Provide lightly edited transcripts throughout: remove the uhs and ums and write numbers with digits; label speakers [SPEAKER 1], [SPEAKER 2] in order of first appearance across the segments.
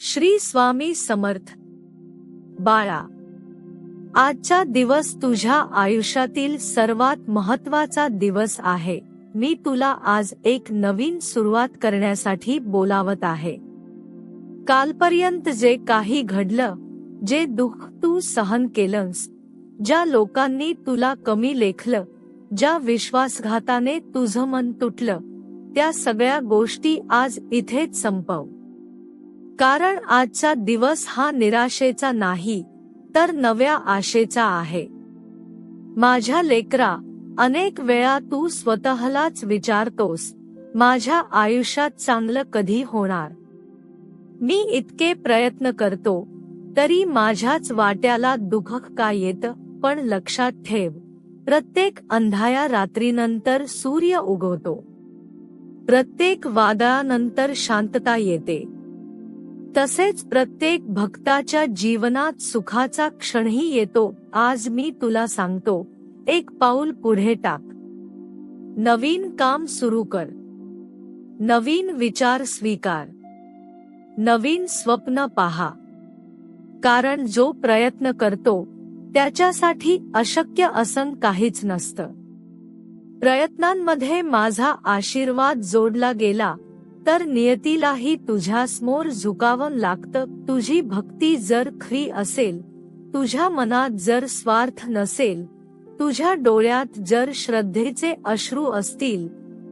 [SPEAKER 1] श्री स्वामी समर्थ. बाळा, आजचा दिवस तुझ्या आयुष्यातील सर्वात महत्त्वाचा दिवस आहे. मी तुला आज एक नवीन सुरुवात करण्यासाठी बोलावत आहे. कालपर्यंत जे काही घडलं, जे दुःख तू सहन केलंस, ज्या लोकांनी तुला कमी लेखलं, ज्या विश्वासघाताने तुझं मन तुटलं, त्या सगळ्या गोष्टी आज इथेच संपव. कारण आजचा दिवस हा निराशेचा नाही, तर नव्या आशेचा आहे. माझ्या लेकरा, अनेक वेळा तू स्वतःलाच विचारतोस, माझ्या आयुष्यात चांगलं कधी होणार? मी इतके प्रयत्न करतो, तरी माझ्याच वाट्याला दुःख का येतं? पण लक्षात ठेव, प्रत्येक अंधाया रात्रीनंतर सूर्य उगवतो. प्रत्येक वादळानंतर शांतता येते. तसेच प्रत्येक भक्ताच्या जीवनात सुखाचा क्षणही येतो. आज मी तुला सांगतो, एक पाऊल पुढे टाक. नवीन काम सुरू कर. नवीन विचार स्वीकार. नवीन स्वप्न पहा. कारण जो प्रयत्न करतो, त्याच्यासाठी अशक्य असं काहीच नसतं. प्रयत्नांमध्ये माझा आशीर्वाद जोडला गेला, तर नियतीलाही तुझ्यासमोर झुकावं लागतं. तुझी भक्ती जर खरी असेल, तुझ्या मनात जर स्वार्थ नसेल, तुझ्या डोळ्यात जर श्रद्धेचे अश्रू असतील,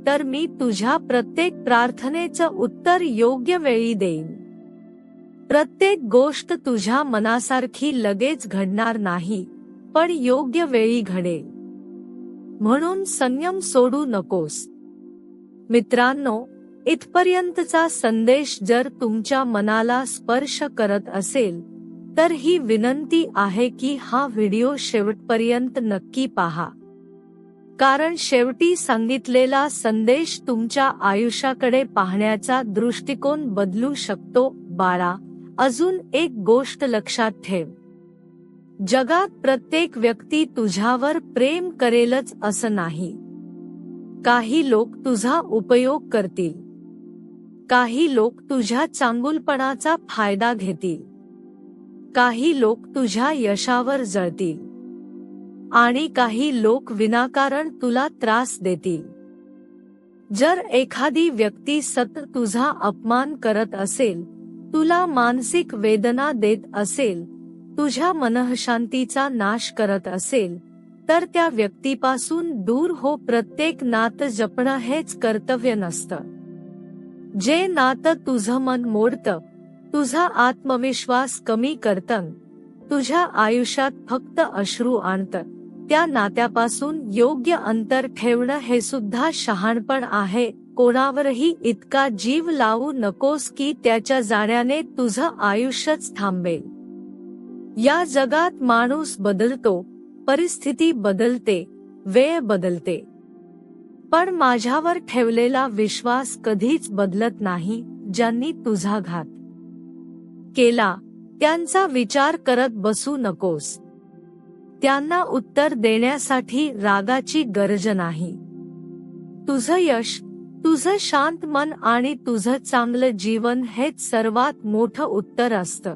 [SPEAKER 1] तर मी तुझ्या प्रत्येक प्रार्थनेचं उत्तर योग्य वेळी देईन. प्रत्येक गोष्ट तुझ्या मनासारखी लगेच घडणार नाही, पण योग्य वेळी घडेल. म्हणून संयम सोडू नकोस. मित्रांनो, इथपर्यंतचा संदेश जर तुमच्या मनाला स्पर्श करत असेल, तर ही विनंती आहे की हा व्हिडिओ शेवटपर्यंत नक्की पहा. कारण शेवटी सांगितलेला संदेश तुमच्या आयुष्याकडे पाहण्याचा दृष्टिकोन बदलू शकतो. बाळा, अजून एक गोष्ट लक्षात ठेव. जगात प्रत्येक व्यक्ती तुझ्यावर प्रेम करेलच असं नाही. काही लोक तुझा उपयोग करतील. काही लोक तुझ्या चांगुलपणाचा फायदा घेतील. काही लोक तुझ्या यशावर जळतील. आणि काही लोक विनाकारण तुला त्रास देतील. जर एखादी व्यक्ती सतत तुझा अपमान करत असेल, तुला मानसिक वेदना देत असेल, तुझ्या मनःशांतीचा नाश करत असेल, तर त्या व्यक्तीपासून दूर हो. प्रत्येक नातं जपणं हेच कर्तव्य नसतं. जे नातं तुझं मन मोडतं, तुझा आत्मविश्वास कमी करतं, तुझ्या आयुष्यात फक्त अश्रू आणतं, त्या नात्यापासून योग्य अंतर ठेवणं हे सुद्धा शहाणपण आहे. कोणावरही इतका जीव लावू नकोस की त्याच्या जाण्याने तुझं आयुष्यच थांबेल. या जगात माणूस बदलतो, परिस्थिती बदलते, वेळ बदलते, पण माझ्यावर ठेवलेला विश्वास कधीच बदलत नाही. ज्यांनी तुझा घात केला, त्यांचा विचार करत बसू नकोस. त्यांना उत्तर देण्यासाठी रागाची गरज नाही. तुझं यश, तुझं शांत मन आणि तुझं चांगलं जीवन हेच सर्वात मोठं उत्तर असतं.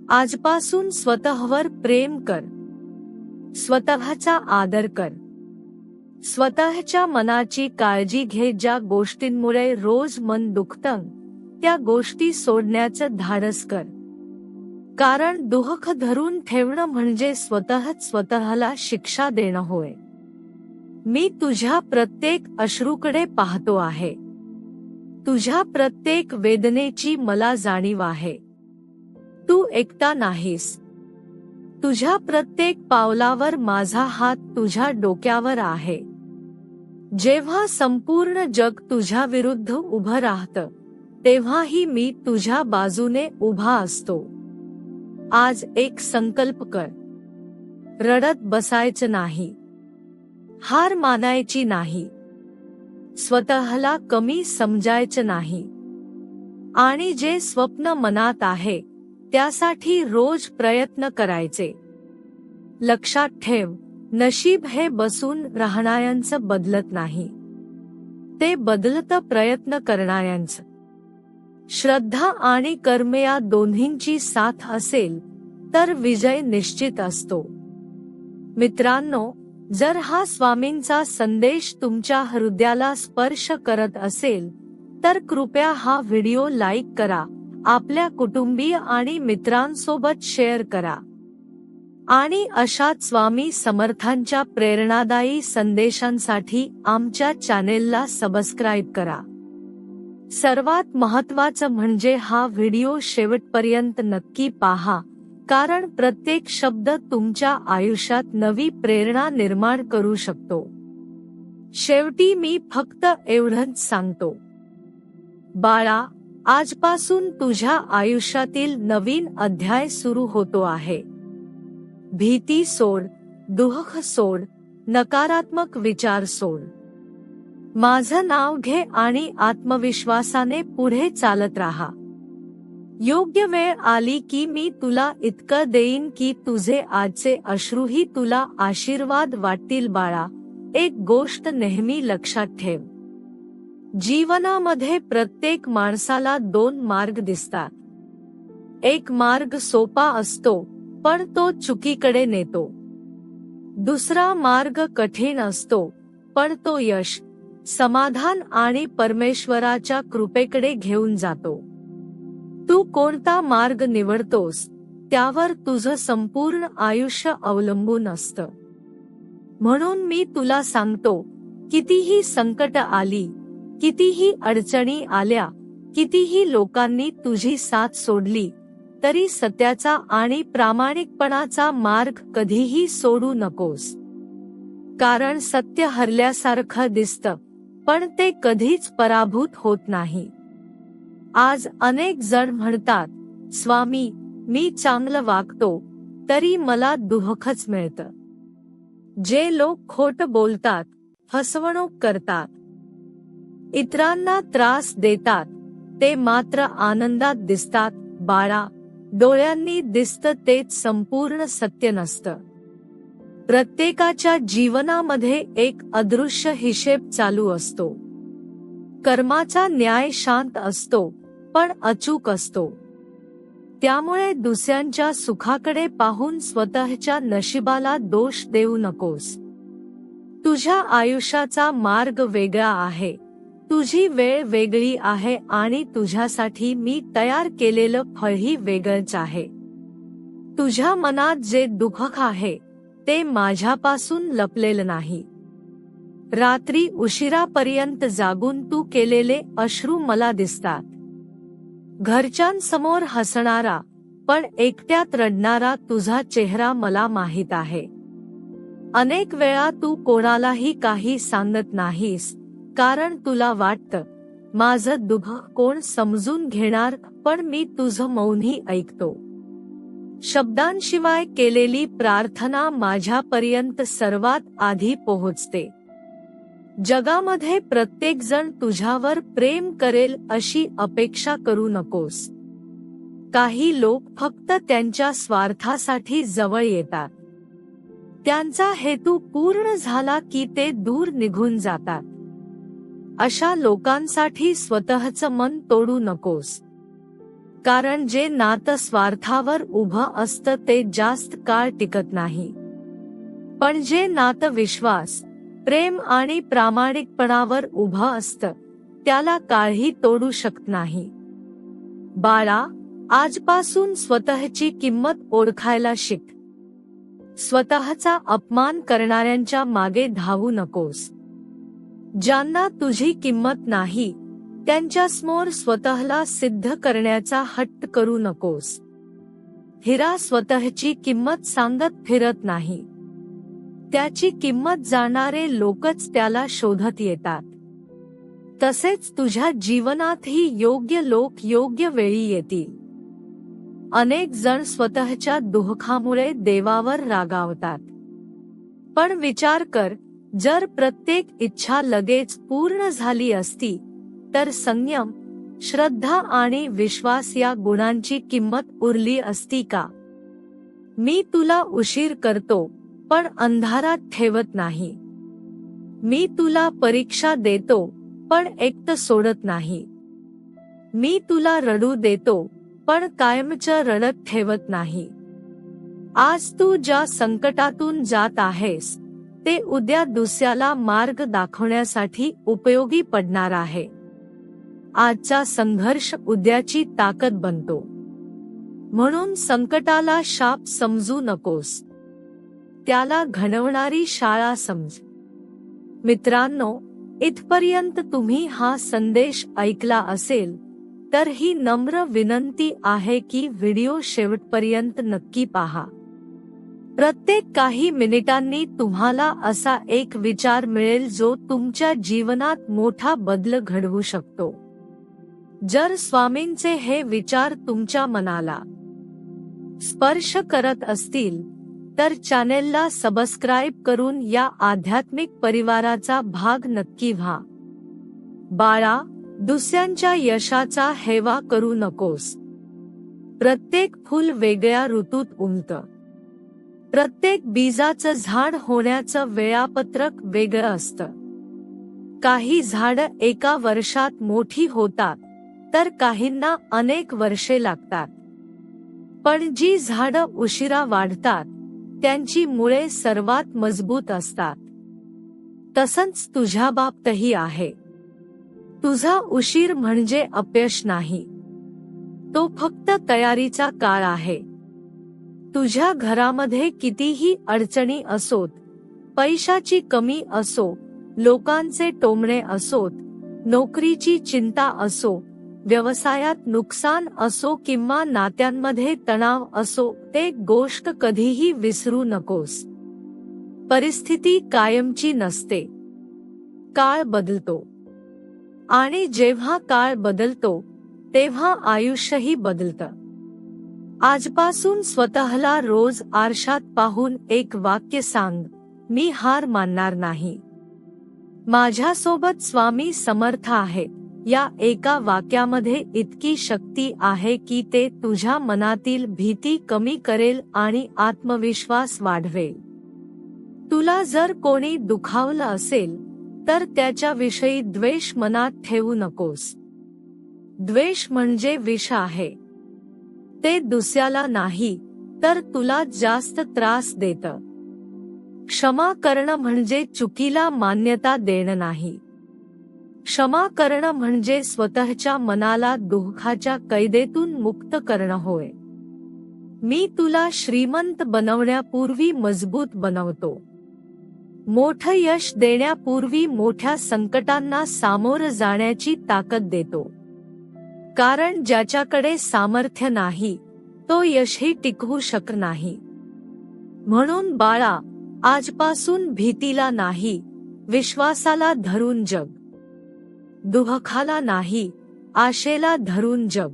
[SPEAKER 1] आजपासून स्वतःवर प्रेम कर. स्वतःचा आदर कर. स्वतःच्या मनाची काळजी घे. ज्या गोष्टींमुळे रोज मन दुखतं, त्या गोष्टी सोडण्याचं धाडस कर. कारण दुःख धरून ठेवणं म्हणजे स्वतःला शिक्षा देणं होय. मी तुझ्या प्रत्येक अश्रूकडे पाहतो आहे. तुझ्या प्रत्येक वेदनेची मला जाणीव आहे. तू एकटा नाहीस. तुझ्या प्रत्येक पावलावर माझा हात तुझ्या डोक्यावर आहे. जेव्हा संपूर्ण जग तुझ्या विरुद्ध उभं राहतं, तेव्हाही मी तुझ्या बाजूने उभा असतो. आज एक संकल्प कर. रडत बसायचं नाही. हार मानायची नाही. स्वतःला कमी समजायचं नाही. आणि जे स्वप्न मनात आहे, त्यासाठी रोज प्रयत्न करायचे. लक्षात ठेव, नशीब हे बसून राहणाऱ्यांचं बदलत नाही. ते बदलतं प्रयत्न करणाऱ्यांचं. श्रद्धा आणि कर्म या दोन्हींची साथ असेल तर विजय निश्चित असतो. मित्रांनो, जर हा स्वामींचा संदेश तुमच्या हृदयाला स्पर्श करत असेल तर कृपया हा व्हिडिओ लाईक करा, आपल्या कुटुंबीय आणि मित्रांसोबत शेअर करा आणि अशाच स्वामी समर्थांच्या प्रेरणादायी संदेशांसाठी आमच्या चॅनेलला सबस्क्राईब करा. सर्वात महत्त्वाचं म्हणजे हा व्हिडिओ शेवटपर्यंत नक्की पहा, कारण प्रत्येक शब्द तुमच्या आयुष्यात नवी प्रेरणा निर्माण करू शकतो. शेवटी मी फक्त एवढंच सांगतो, बाळा, आजपासून तुझ्या आयुष्यातील नवीन अध्याय सुरू होतो आहे. भीती सोड, दुःख सोड, नकारात्मक विचार सोड. माझं नाव घे आणि आत्मविश्वासाने पुढे चालत राहा. योग्य वेळ आली की मी तुला इतकं देईन की तुझे आजचे अश्रूही तुला आशीर्वाद वाटतील. बाळा, एक गोष्ट नेहमी लक्षात ठेव, जीवनामध्ये प्रत्येक माणसाला दोन मार्ग दिसतात. एक मार्ग सोपा असतो पण तो चुकीकडे नेतो. दुसरा मार्ग कठीण असतो पण तो यश, समाधान आणि परमेश्वराच्या कृपेकडे घेऊन जातो. तू कोणता मार्ग निवडतोस त्यावर तुझं संपूर्ण आयुष्य अवलंबून असतं. म्हणून मी तुला सांगतो, कितीही संकट आली, कितीही अडचणी आल्या, कितीही लोकांनी तुझी साथ सोडली, तरी सत्याचा आणि प्रामाणिकपणाचा मार्ग कधीही सोडू नकोस. कारण सत्य हरल्यासारखं दिसतं पण ते कधीच पराभूत होत नाही. आज अनेक जण म्हणतात, स्वामी, मी चांगलं वागतो तरी मला दुःखच मिळतं. जे लोक खोटं बोलतात, फसवणूक करतात, इतरांना त्रास देतात, ते मात्र आनंदात दिसतात. बाळा, डोळ्यांनी दिसतं तेच संपूर्ण सत्य नसतं. प्रत्येकाच्या जीवनामध्ये एक अदृश्य हिशेब चालू असतो. कर्माचा न्याय शांत असतो पण अचूक असतो. त्यामुळे दुसऱ्यांच्या सुखाकडे पाहून स्वतःच्या नशिबाला दोष देऊ नकोस. तुझ्या आयुष्याचा मार्ग वेगळा आहे, तुझी वेळ वेगळी आहे आणि तुझ्यासाठी मी तयार केलेलं फळही वेगळंच आहे. तुझ्या मनात जे दुःख आहे ते माझ्यापासून लपलेलं नाही. रात्री उशिरापर्यंत जागून तू केलेले अश्रू मला दिसतात. घरच्यांसमोर हसणारा पण एकट्यात रडणारा तुझा चेहरा मला माहीत आहे. अनेक वेळा तू कोणालाही काही सांगत नाहीस, कारण तुला वाटतं, माझं दुःख कोण समजून घेणार, पण मी तुझं मौनही ऐकतो. शब्दांशिवाय केलेली प्रार्थना माझ्यापर्यंत सर्वात आधी पोहोचते. जगामध्ये प्रत्येक जण तुझ्यावर प्रेम करेल अशी अपेक्षा करू नकोस. काही लोक फक्त त्यांच्या स्वार्थासाठी जवळ येतात. त्यांचा हेतू पूर्ण झाला की ते दूर निघून जातात. अशा लोकांसाठी स्वतःचं मन तोडू नकोस. कारण जे नातं स्वार्थावर उभं असतं ते जास्त काळ टिकत नाही. पण जे नातं विश्वास, प्रेम आणि प्रामाणिकपणावर उभं असतं त्याला काळही तोडू शकत नाही. बाळा, आजपासून स्वतःची किंमत ओळखायला शिक. स्वतःचा अपमान करणाऱ्यांच्या मागे धावू नकोस. ज्यांना तुझी किंमत नाही त्यांच्यासमोर स्वतःला सिद्ध करण्याचा हट्ट करू नकोस. हिरा स्वतःची किंमत सांगत फिरत नाही, त्याची किंमत जाणणारे लोकच त्याला शोधत येतात. तसेच तुझ्या जीवनातही योग्य लोक योग्य वेळी येतील. अनेक जण स्वतःच्या दुःखामुळे देवावर रागावतात. पण विचार कर, जर प्रत्येक इच्छा लगेच पूर्ण झाली असती तर संयम, श्रद्धा आणि विश्वास या गुणांची किंमत उरली असती का? मी तुला उशीर करतो पण अंधारात ठेवत नाही. मी तुला परीक्षा देतो पण एकटं सोडत नाही. मी तुला रडू देतो, पण कायमचं रडत ठेवत नाही. आज तू ज्या संकटातून जात आहेस, ते उद्या दुसऱ्याला मार्ग दाखवण्यासाठी उपयोगी पडणार आहे. आजचा संघर्ष उद्याची ताकद बनतो. म्हणून संकटाला शाप समजू नकोस, त्याला घडवणारी शाळा समज. मित्रांनो, इथपर्यंत तुम्ही हा संदेश ऐकला असेल तर ही नम्र विनंती आहे की व्हिडिओ शेवटपर्यंत नक्की पहा. प्रत्येक काही मिनिटांनी तुम्हाला असा एक विचार मिळेल जो तुमच्या जीवनात मोठा बदल घडवू शकतो. जर स्वामींचे हे विचार तुमच्या मनाला स्पर्श करत असतील तर चॅनेलला सबस्क्राईब करून या आध्यात्मिक परिवाराचा भाग नक्की व्हा. बाळा, दुसऱ्यांच्या यशाचा हेवा करू नकोस. प्रत्येक फूल वेगळ्या ऋतूत उमलतं. प्रत्येक बीजाचं झाड होण्याचं वेळापत्रक वेगळं असतं. काही झाडं एका वर्षात मोठी होतात, तर काहींना अनेक वर्षे लागतात. पण जी झाडं उशिरा वाढतात, त्यांची मुळे सर्वात मजबूत असतात. तसंच तुझ्या बाबतीतही आहे. तुझा उशीर म्हणजे अपयश नाही, तो फक्त तयारीचा काळ आहे. तुझ्या घरामध्ये कितीही अडचणी असोत, पैशाची कमी असो, लोकांचे टोमणे असोत, नोकरीची चिंता असो, व्यवसायात नुकसान असो किंवा नात्यांमध्ये तणाव असो, ते गोष्ट कधीही विसरू नकोस. परिस्थिती कायमची नसते. काळ बदलतो. आणि जेव्हा काळ बदलतो तेव्हा आयुष्यही बदलतं. आजपासून स्वतःला रोज आरशात पाहून एक वाक्य सांग, मी हार मानणार नाही. माझ्यासोबत स्वामी समर्थ आहेत. या एका वाक्यामध्ये इतकी शक्ती आहे की ते तुझ्या मनातील भीती कमी करेल आणि आत्मविश्वास वाढवेल. तुला जर कोणी दुखावलं असेल तर त्याच्याविषयी द्वेष मनात ठेवू नकोस. द्वेष म्हणजे विष आहे. ते दुसऱ्याला नाही तर तुला जास्त त्रास देतं. क्षमा करणं म्हणजे चुकीला मान्यता देणं नाही. क्षमा करणं म्हणजे स्वतःच्या मनाला दुःखाच्या कैदेतून मुक्त करणं होय. मी तुला श्रीमंत बनवण्यापूर्वी मजबूत बनवतो. मोठं यश देण्यापूर्वी मोठ्या संकटांना सामोरं जाण्याची ताकद देतो. कारण ज्याच्याकडे सामर्थ्य नाही, तो यशही टिकवू शकत नाही. म्हणून बाळा, आजपासून भीतीला नाही, विश्वासाला धरून जग. दुःखाला नाही, आशेला धरून जग.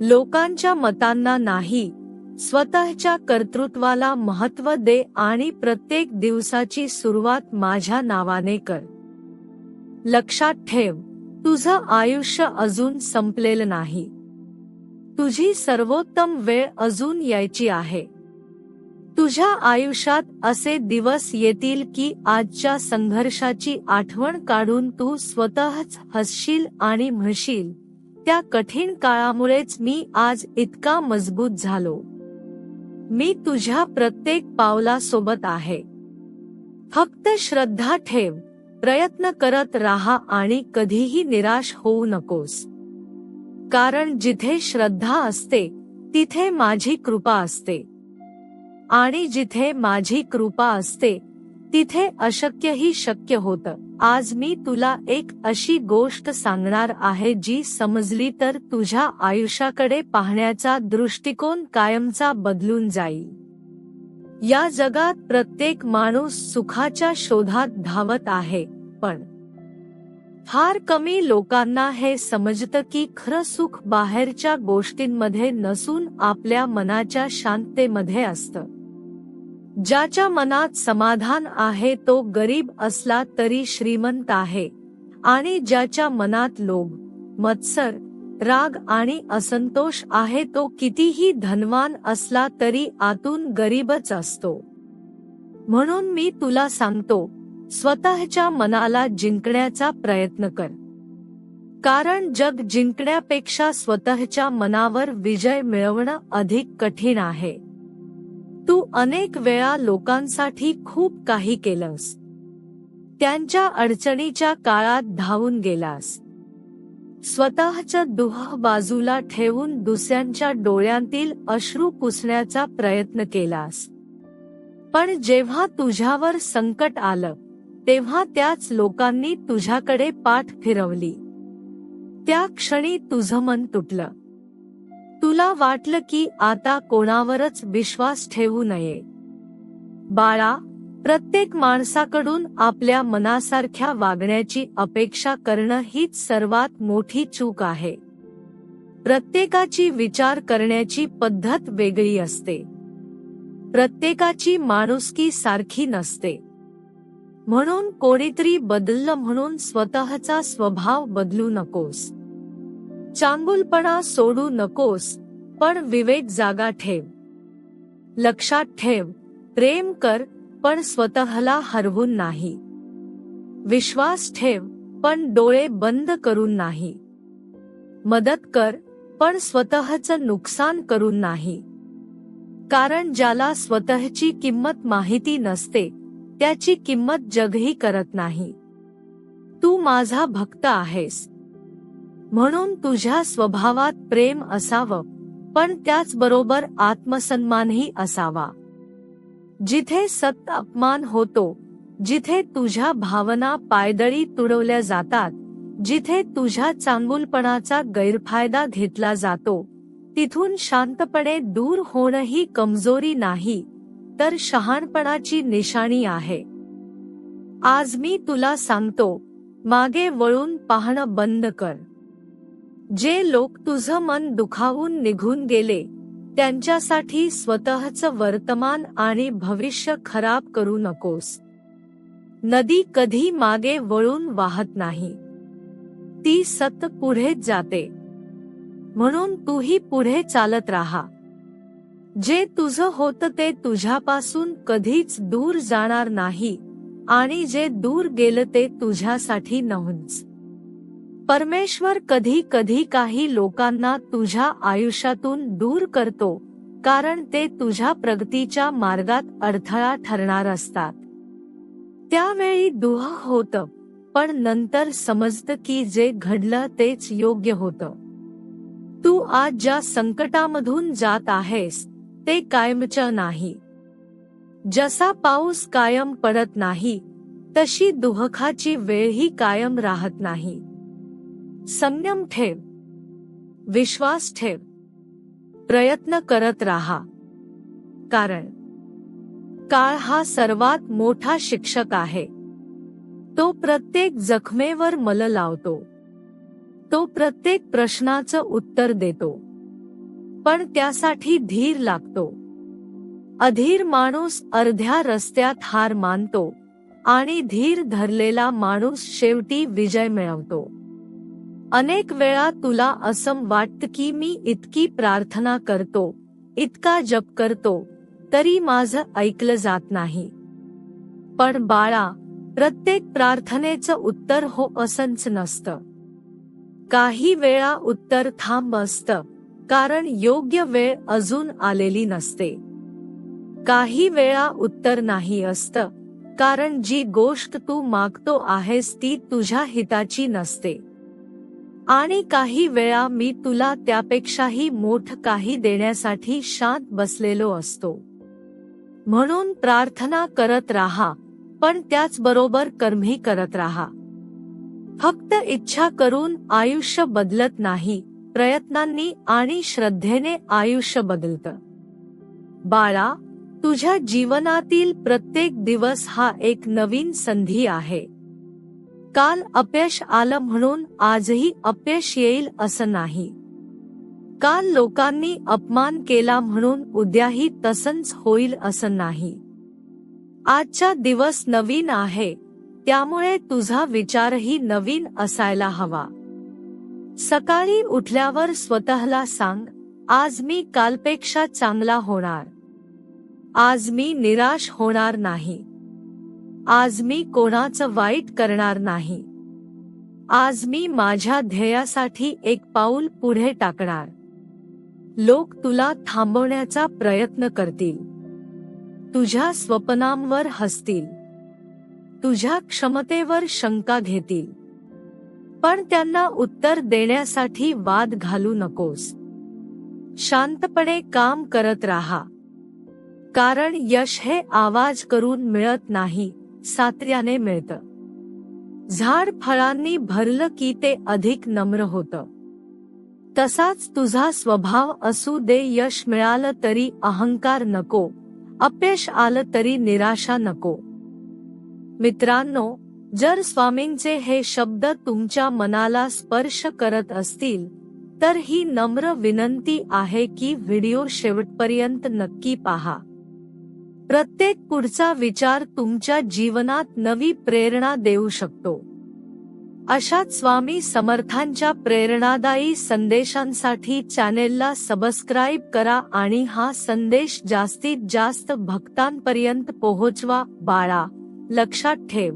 [SPEAKER 1] लोकांच्या मतांना नाही, स्वतःच्या कर्तृत्वाला महत्त्व दे आणि प्रत्येक दिवसाची सुरुवात माझ्या नावाने कर. लक्षात ठेव, तुझं आयुष्य अजून संपलेलं नाही. तुझी सर्वोत्तम वेळ अजून यायची आहे. तुझ्या आयुष्यात असे दिवस येतील की आजच्या संघर्षाची आठवण काढून तू स्वतःच हसशील आणि म्हणशील, त्या कठीण काळामुळेच मी आज इतका मजबूत झालो. मी तुझ्या प्रत्येक पावलासोबत आहे. फक्त श्रद्धा ठेव, प्रयत्न करत राहा आणि कधीही निराश होऊ नकोस. कारण जिथे श्रद्धा असते तिथे माझी कृपा असते. आणि जिथे माझी कृपा असते तिथे अशक्यही शक्य होतं. आज मी तुला एक अशी गोष्ट सांगणार आहे जी समजली तर तुझ्या आयुष्याकडे पाहण्याचा दृष्टिकोन कायमचा बदलून जाईल. या जगात प्रत्येक माणूस सुखाच्या शोधात धावत आहे, पण फार कमी लोकांना हे समजतं की खरं सुख बाहेरच्या गोष्टींमध्ये नसून आपल्या मनाच्या शांततेमध्ये असतं. ज्याच्या मनात समाधान आहे तो गरीब असला तरी श्रीमंत आहे, आणि ज्याच्या मनात लोभ, मत्सर, राग आणि असंतोष आहे तो कितीही धनवान असला तरी आतून गरीबच असतो. म्हणून मी तुला सांगतो, स्वतःच्या मनाला जिंकण्याचा प्रयत्न कर. कारण जग जिंकण्यापेक्षा स्वतःच्या मनावर विजय मिळवणं अधिक कठीण आहे. तू अनेक वेळा लोकांसाठी खूप काही केलंस. त्यांच्या अडचणीच्या काळात धावून गेलास. स्वतःचं दुःख बाजूला ठेवून दुसऱ्यांच्या डोळ्यांतील अश्रू पुसण्याचा प्रयत्न केलास. पण जेव्हा तुझ्यावर संकट आलं तेव्हा त्याच लोकांनी तुझ्याकडे पाठ फिरवली. त्या क्षणी तुझं मन तुटलं. तुला वाटलं की आता कोणावरच विश्वास ठेवू नये. बाळा, प्रत्येक माणसाकडून आपल्या मनासारख्या वागण्याची अपेक्षा करणं हीच सर्वात मोठी चूक आहे. प्रत्येकाची विचार करण्याची पद्धत वेगळी असते. प्रत्येकाची माणुसकी सारखी नसते. म्हणून कोणीतरी बदललं म्हणून स्वतःचा स्वभाव बदलू नकोस. चांगुलपणा सोडू नकोस, पण विवेक जागा ठेव. लक्षात ठेव, प्रेम कर पण स्वतःला हरवून नाही. विश्वास ठेव पण डोळे बंद करून नाही. मदत कर पण स्वतःचं नुकसान करून नाही. कारण ज्याला स्वतःची किंमत माहिती नसते त्याची किंमत जगही करत नाही. तू माझा भक्त आहेस म्हणून तुझ्या स्वभावात प्रेम असावं, पण त्याचबरोबर आत्मसन्मानही असावा. जिथे सतत अपमान होतो, जिथे तुझ्या भावना पायदळी तुडवल्या जातात, जिथे तुझ्या चांगुलपणाचा गैरफायदा घेतला जातो, तिथून शांतपणे दूर होणं ही कमजोरी नाही, तर शहाणपणाची निशाणी आहे. आज मी तुला सांगतो, मागे वळून पाहणं बंद कर. जे लोक तुझं मन दुखावून निघून गेले, त्यांच्यासाठी स्वतःचं वर्तमान आणि भविष्य खराब करू नकोस. नदी कधी मागे वळून वाहत नाही. ती सतत पुढेच जाते. म्हणून तूही पुढे चालत राहा. जे तुझं होतं ते तुझ्यापासून कधीच दूर जाणार नाही आणि जे दूर गेलं ते तुझ्यासाठी नव्हतंच. परमेश्वर कधी कधी काही लोकांना तुझ्या आयुष्यातून दूर करतो, कारण ते तुझ्या प्रगतीच्या मार्गात अडथळा ठरणार असतात. त्यावेळी दुःख होतं, पण नंतर समजतं की जे घडलं तेच योग्य होतं. तू आज ज्या संकटामधून जात आहेस ते कायमचं नाही. जसा पाऊस कायम पडत नाही, तशी दुःखाची वेळही कायम राहत नाही. संयम ठेव. विश्वास ठेव. प्रयत्न करत राहा. कारण काळ हा सर्वात मोठा शिक्षक आहे. तो प्रत्येक जखमेवर मल लावतो. तो प्रत्येक प्रश्नाचं उत्तर देतो. पण त्यासाठी धीर लागतो. अधीर माणूस अर्ध्या रस्त्यात हार मानतो आणि धीर धरलेला माणूस शेवटी विजय मिळवतो. अनेक वेळा तुला असं वाटतं की मी इतकी प्रार्थना करतो, इतका जप करतो, तरी माझं ऐकलं जात नाही. पण बाळा, प्रत्येक प्रार्थनेचं उत्तर हो असंच नसतं. काही वेळा उत्तर थांब असतं, कारण योग्य वेळ अजून आलेली नसते. काही वेळा उत्तर नाही असतं, कारण जी गोष्ट तू मागतो आहेस ती तुझ्या हिताची नसते. आणि काही वेळा मी तुला त्यापेक्षाही मोठं काही देण्यासाठी शांत बसलेलो असतो. म्हणून प्रार्थना करत राहा, पण त्याचबरोबर कर्मही करत राहा. फक्त इच्छा करून आयुष्य बदलत नाही, प्रयत्नांनी आणि श्रद्धेने आयुष्य बदलतं. बाळा, तुझ्या जीवनातील प्रत्येक दिवस हा एक नवीन संधी आहे. काल अपयश आलं म्हणून आजही अपयश येईल असं नाही. काल लोकांनी अपमान केला म्हणून उद्याही तसंच होईल असं नाही. आजचा दिवस नवीन आहे, त्यामुळे तुझा विचारही नवीन असायला हवा. सकाळी उठल्यावर स्वतःला सांग, आज मी कालपेक्षा चांगला होणार. आज मी निराश होणार नाही. आज मी कोणाचं वाईट करणार नाही. आज मी माझ्या ध्येयासाठी एक पाऊल पुढे टाकणार. लोक तुला थांबवण्याचा प्रयत्न करतील, तुझ्या स्वप्नांवर हसतील, तुझ्या क्षमतेवर शंका घेतील, पण त्यांना उत्तर देण्यासाठी वाद घालू नकोस. शांतपणे काम करत राहा, कारण यश हे आवाज करून मिळत नाही, सातत्याने मिळतं. झाड फळांनी भरलं की ते अधिक नम्र होतं. तसाच तुझा स्वभाव असू दे. यश मिळालं तरी अहंकार नको, अपयश आलं तरी निराशा नको. मित्रांनो, जर स्वामींचे हे शब्द तुमच्या मनाला स्पर्श करत असतील तर ही नम्र विनंती आहे की व्हिडिओ शेवटपर्यंत नक्की पहा. प्रत्येक पुढचा विचार तुमच्या जीवनात नवी प्रेरणा देऊ शकतो. अशाच स्वामी समर्थांच्या प्रेरणादायी संदेशांसाठी चॅनेलला सबस्क्राईब करा आणि हा संदेश जास्तीत जास्त भक्तांपर्यंत पोहोचवा. बाळा, लक्षात ठेव,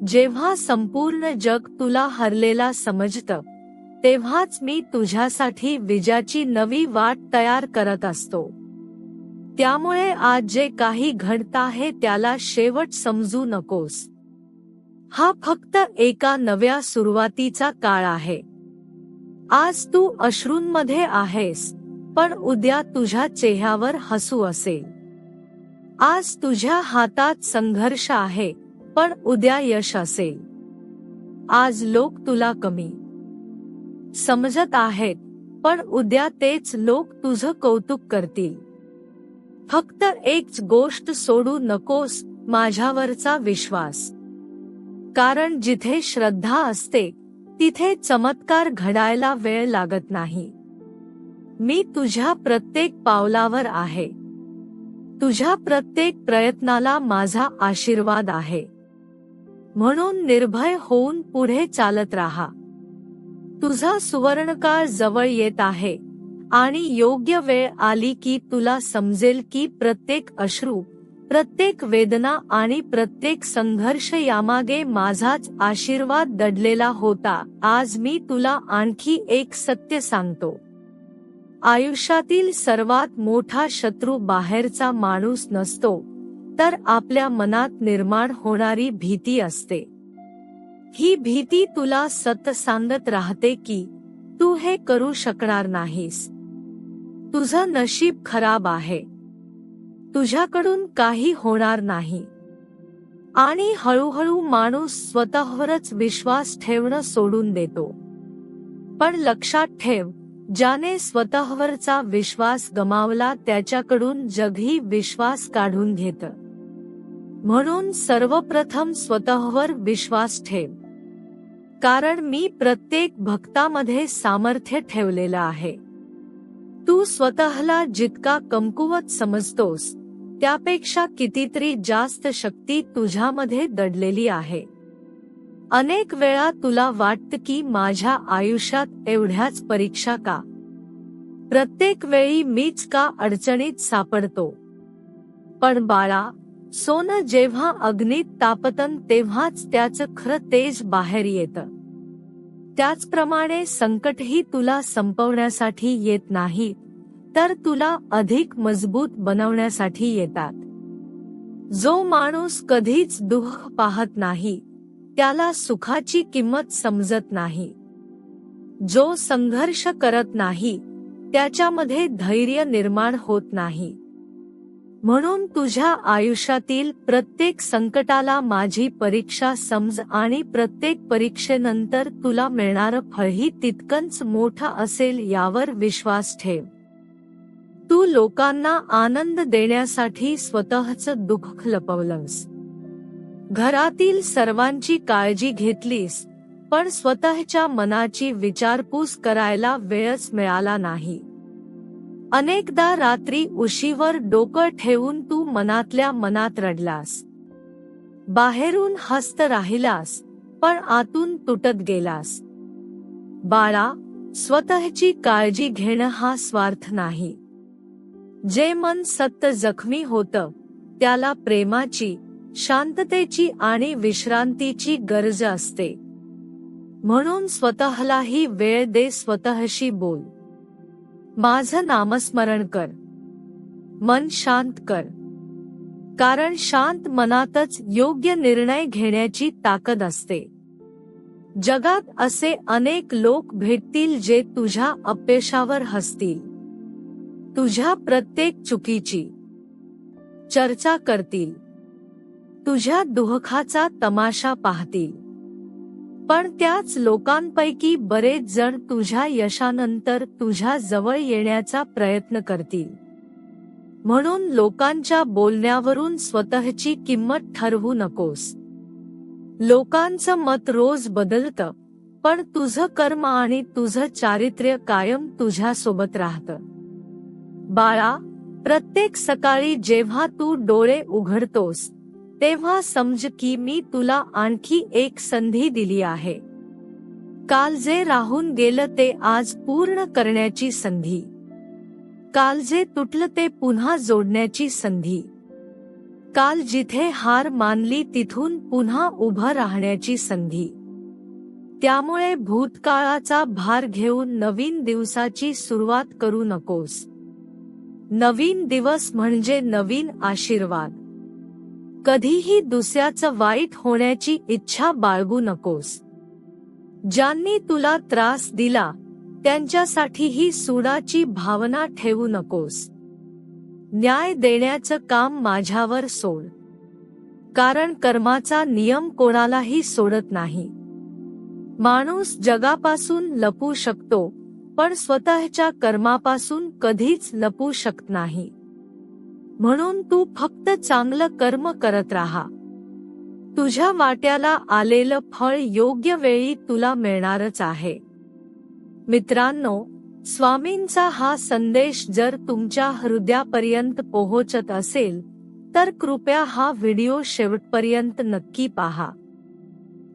[SPEAKER 1] जेव्हा संपूर्ण जग तुला हरलेला समजतं, तेव्हाच मी तुझ्यासाठी विजयाची नवी वाट तयार करत असतो. त्यामुळे आज जे काही घडत आहे त्याला शेवट समजू नकोस. हा फक्त एका नव्या सुरुवातीचा काळ आहे. आज तू अश्रूंमध्ये आहेस, पण उद्या तुझ्या चेहऱ्यावर हसू असेल. आज तुझ्या हातात संघर्ष आहे, पण उद्या यश असेल. आज लोक तुला कमी समजत आहेत, पण उद्या तेच लोक तुझं कौतुक करतील. फक्त एकच गोष्ट सोडू नकोस, माझ्यावरचा विश्वास. कारण जिथे श्रद्धा असते तिथे चमत्कार घडायला वेळ लागत नाही. मी तुझ्या प्रत्येक पावलावर आहे. तुझ्या प्रत्येक प्रयत्नाला माझा आशीर्वाद आहे. म्हणून निर्भय होऊन पुढे चालत राहा. तुझा सुवर्णकाळ जवळ येत आहे आणि योग्य वेळ आली की तुला समजेल की प्रत्येक अश्रू, प्रत्येक वेदना आणि प्रत्येक संघर्ष यामागे माझाच आशीर्वाद दडलेला होता. आज मी तुला आणखी एक सत्य सांगतो. आयुष्यातील सर्वात मोठा शत्रू बाहेरचा माणूस नसतो, तर आपल्या मनात निर्माण होणारी भीती असते. ही भीती तुला सतत सांगत राहते की तू हे करू शकणार नाहीस, तुझं नशीब खराब आहे, तुझ्याकडून काही होणार नाही. आणि हळूहळू माणूस स्वतःवरच विश्वास ठेवणं सोडून देतो. पण लक्षात ठेव, ज्याने स्वतःवरचा विश्वास गमावला त्याच्याकडून जगही विश्वास काढून घेतं. म्हणून सर्वप्रथम स्वतःवर विश्वास ठेव. कारण मी प्रत्येक भक्तामध्ये सामर्थ्य ठेवलेलं आहे. तू स्वतःला जितका कमकुवत समजतोस त्यापेक्षा कितीतरी जास्त शक्ती तुझ्यामध्ये दडलेली आहे. अनेक वेळा तुला वाटतं की माझ्या आयुष्यात एवढ्याच परीक्षा का? प्रत्येक वेळी मीच का अडचणीत सापडतो? पण बाळा, सोनं जेव्हा अग्नीत तापतं तेव्हाच त्याचं खरं तेज बाहेर येतं. त्याचप्रमाणे संकटही तुला संपवण्यासाठी येत नाही, तर तुला अधिक मजबूत बनवण्यासाठी येतात. जो माणूस कधीच दुःख पाहत नाही त्याला सुखाची किंमत समजत नाही. जो संघर्ष करत नाही त्याच्यामध्ये धैर्य निर्माण होत नाही. म्हणून तुझ्या आयुष्यातील प्रत्येक संकटाला माझी परीक्षा समज आणि प्रत्येक परीक्षेनंतर तुला मिळणारं फळही तितकंच मोठं असेल यावर विश्वास ठेव. तू लोकांना आनंद देण्यासाठी स्वतःचं दुःख लपवलंस. घरातील सर्वांची काळजी घेतलीस, पण स्वतःच्या मनाची विचारपूस करायला वेळच मिळाला नाही. अनेकदा रात्री उशीवर डोकं ठेवून तू मनातल्या मनात रडलास. बाहेरून हसत राहिलास, पण आतून तुटत गेलास. बाळा, स्वतःची काळजी घेणं हा स्वार्थ नाही. जे मन सतत जखमी होतं त्याला प्रेमाची, शांततेची आणि विश्रांतीची गरज असते. म्हणून स्वतःलाही वेळ दे, स्वतःशी बोल. माझं नामस्मरण कर, मन शांत कर. कारण शांत मनातच योग्य निर्णय घेण्याची ताकद असते. जगात असे अनेक लोक भेटतील जे तुझ्या अपयशावर हसतील, तुझ्या प्रत्येक चुकीची चर्चा करतील, तुझ्या दुःखाचा तमाशा पाहतील. पण त्याच लोकांपैकी बरेच जण तुझ्या यशानंतर तुझ्या जवळ येण्याचा प्रयत्न करतील. म्हणून लोकांच्या बोलण्यावरून स्वतःची किंमत ठरवू नकोस. लोकांचं मत रोज बदलतं, पण तुझं कर्म आणि तुझं चारित्र्य कायम तुझ्यासोबत राहतं. बाळा, प्रत्येक सकाळी जेव्हा तू डोळे उघडतोस तेव्हा समज की मी तुला आणखी एक संधी दिली आहे. काल जे राहून गेलं ते आज पूर्ण करण्याची संधी. काल जे तुटलं ते पुन्हा जोडण्याची संधी. काल जिथे हार मानली तिथून पुन्हा उभं राहण्याची संधी. त्यामुळे भूतकाळाचा भार घेऊन नवीन दिवसाची सुरुवात करू नकोस. नवीन दिवस म्हणजे नवीन आशीर्वाद. कधीही दुसऱ्याचं वाईट होण्याची इच्छा बाळगू नकोस. ज्यांनी तुला त्रास दिला त्यांच्यासाठीही सुडाची भावना ठेवू नकोस. न्याय देण्याचं काम माझ्यावर सोड. कारण कर्माचा नियम कोणालाही सोडत नाही. माणूस जगापासून लपू शकतो, पण स्वतःच्या कर्मापासून कधीच लपू शकत नाही. म्हणून तू फक्त चांगलं कर्म करत राहा. तुझ्या वाट्याला आलेलं फळ योग्य वेळी तुला मिळणारच आहे. मित्रांनो, स्वामींचा हा संदेश जर तुमच्या हृदयापर्यंत पोहोचत असेल तर कृपया हा व्हिडिओ शेवटपर्यंत नक्की पहा.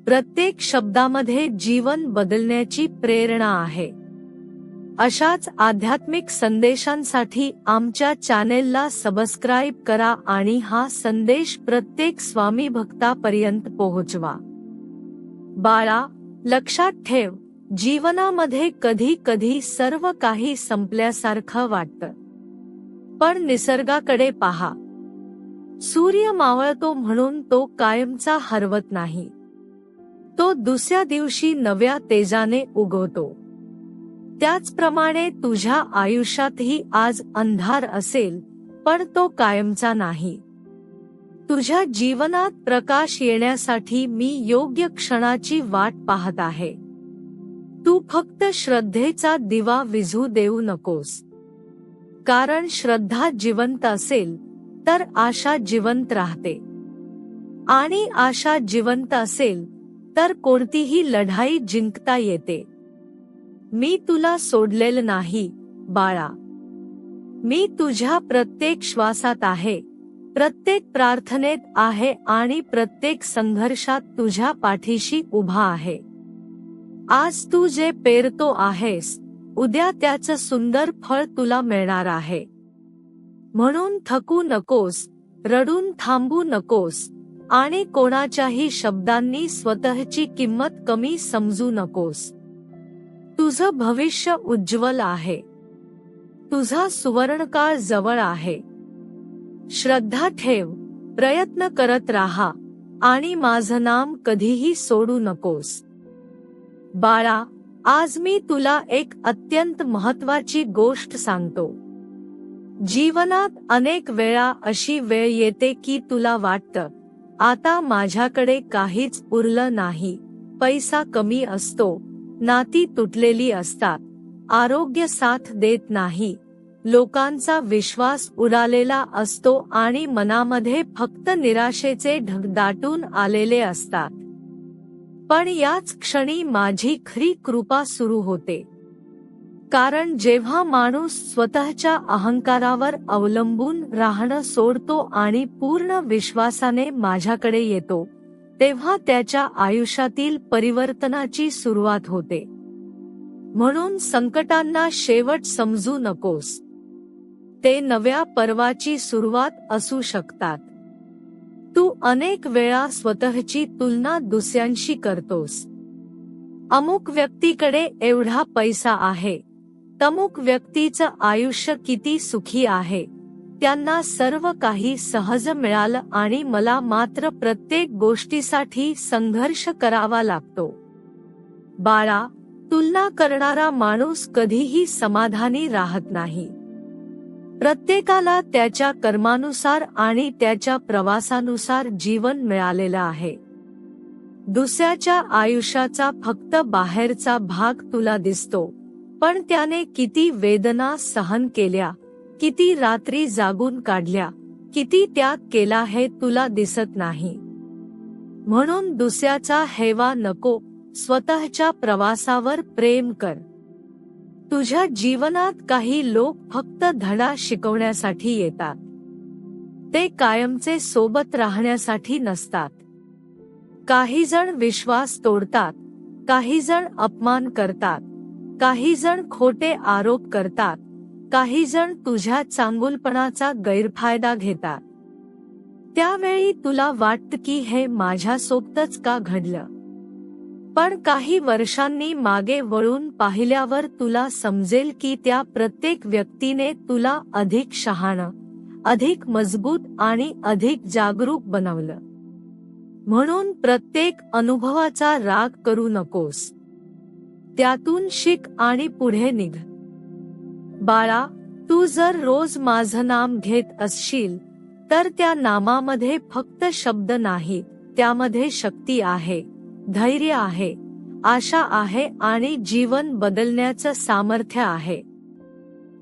[SPEAKER 1] प्रत्येक शब्दामध्ये जीवन बदलण्याची प्रेरणा आहे. अशाच आध्यात्मिक संदेशांसाठी आमच्या चॅनेलला सबस्क्राईब करा आणि हा संदेश प्रत्येक स्वामी भक्तापर्यंत पोहोचवा. बाळा, लक्षात ठेव, जीवनामध्ये कधी कधी सर्व काही संपल्यासारखं वाटतं. पण निसर्गाकडे पहा. सूर्य मावळतो म्हणून तो कायमचा हरवत नाही. तो दुसऱ्या दिवशी नव्या तेजाने उगवतो. त्याचप्रमाणे तुझ्या आयुष्यातही आज अंधार असेल, पण तो कायमचा नाही. तुझ्या जीवनात प्रकाश येण्यासाठी मी योग्य क्षणाची वाट पाहत आहे. तू फक्त श्रद्धेचा दिवा विझू देऊ नकोस. कारण श्रद्धा जिवंत असेल तर आशा जिवंत राहते. आणि आशा जिवंत असेल तर कोणतीही लढाई जिंकता येते. मी तुला सोडलेलं नाही, बाळा. मी तुझ्या प्रत्येक श्वासात आहे, प्रत्येक प्रार्थनेत आहे आणि प्रत्येक संघर्षात तुझ्या पाठीशी उभा आहे. आज तू जे पेरतो आहेस, उद्या त्याचं सुंदर फळ तुला मिळणार आहे. म्हणून थकू नकोस, रडून थांबू नकोस आणि कोणाच्याही शब्दांनी स्वतःची किंमत कमी समजू नकोस. तुझं भविष्य उज्ज्वल आहे. तुझा सुवर्णकाळ जवळ आहे. श्रद्धा ठेव, प्रयत्न करत राहा आणि माझं नाम कधीही सोडू नकोस. बाळा, आज मी तुला एक अत्यंत महत्त्वाची गोष्ट सांगतो. जीवनात अनेक वेळा अशी वेळ येते की तुला वाटतं, आता माझ्याकडे काहीच उरलं नाही. पैसा कमी असतो, नाती तुटलेली असतात, आरोग्य साथ देत नाही, लोकांचा विश्वास उडालेला असतो आणि मनामध्ये फक्त निराशेचे ढग दाटून आलेले असतात. पण याच क्षणी माझी खरी कृपा सुरू होते. कारण जेव्हा माणूस स्वतःच्या अहंकारावर अवलंबून राहणं सोडतो आणि पूर्ण विश्वासाने माझ्याकडे येतो, तेव्हा त्याच्या आयुष्यातील परिवर्तनाची सुरुवात होते. म्हणून संकटांना शेवट समजू नकोस. ते नव्या पर्वाची सुरुवात असू शकतात. तू अनेक वेळा स्वतःची तुलना दुसऱ्यांशी करतोस. अमुक व्यक्तीकडे एवढा पैसा आहे, तमुक व्यक्तीचं आयुष्य किती सुखी आहे, त्यांना सर्व काही सहज मिळालं आणि मला मात्र प्रत्येक गोष्टीसाठी संघर्ष करावा लागतो. बाळा, तुलना करणारा माणूस कधीही समाधानी राहत नाही. प्रत्येकाला त्याच्या कर्मानुसार आणि त्याच्या प्रवासानुसार जीवन मिळालेलं आहे. दुसऱ्याच्या आयुष्याचा फक्त बाहेरचा भाग तुला दिसतो, पण त्याने किती वेदना सहन केल्या, किती रात्री जागून काढल्या, किती त्याग केला हे तुला दिसत नाही. म्हणून दुसऱ्याचा हेवा नको, स्वतःच्या प्रवासावर प्रेम कर. तुझ्या जीवनात काही लोक फक्त धडा शिकवण्यासाठी येतात. ते कायमचे सोबत राहण्यासाठी नसतात. काही जण विश्वास तोडतात, काही जण अपमान करतात, काही जण खोटे आरोप करतात, काही जण तुझ्या चांगुलपणाचा गैरफायदा घेतात. त्यावेळी तुला वाटतं की हे माझ्यासोबतच का घडलं? पण काही वर्षांनी मागे वळून पाहिल्यावर तुला समजेल की त्या प्रत्येक व्यक्तीने तुला अधिक शहाणं, अधिक मजबूत आणि अधिक जागरूक बनवलं. म्हणून प्रत्येक अनुभवाचा राग करू नकोस. त्यातून शिक आणि पुढे निघ. बाळा, तू जर रोज माझं नाम घेत असशील तर त्या नामामध्ये फक्त शब्द नाहीत, त्यामध्ये शक्ती आहे, धैर्य आहे, आशा आहे आणि जीवन बदलण्याचं सामर्थ्य आहे.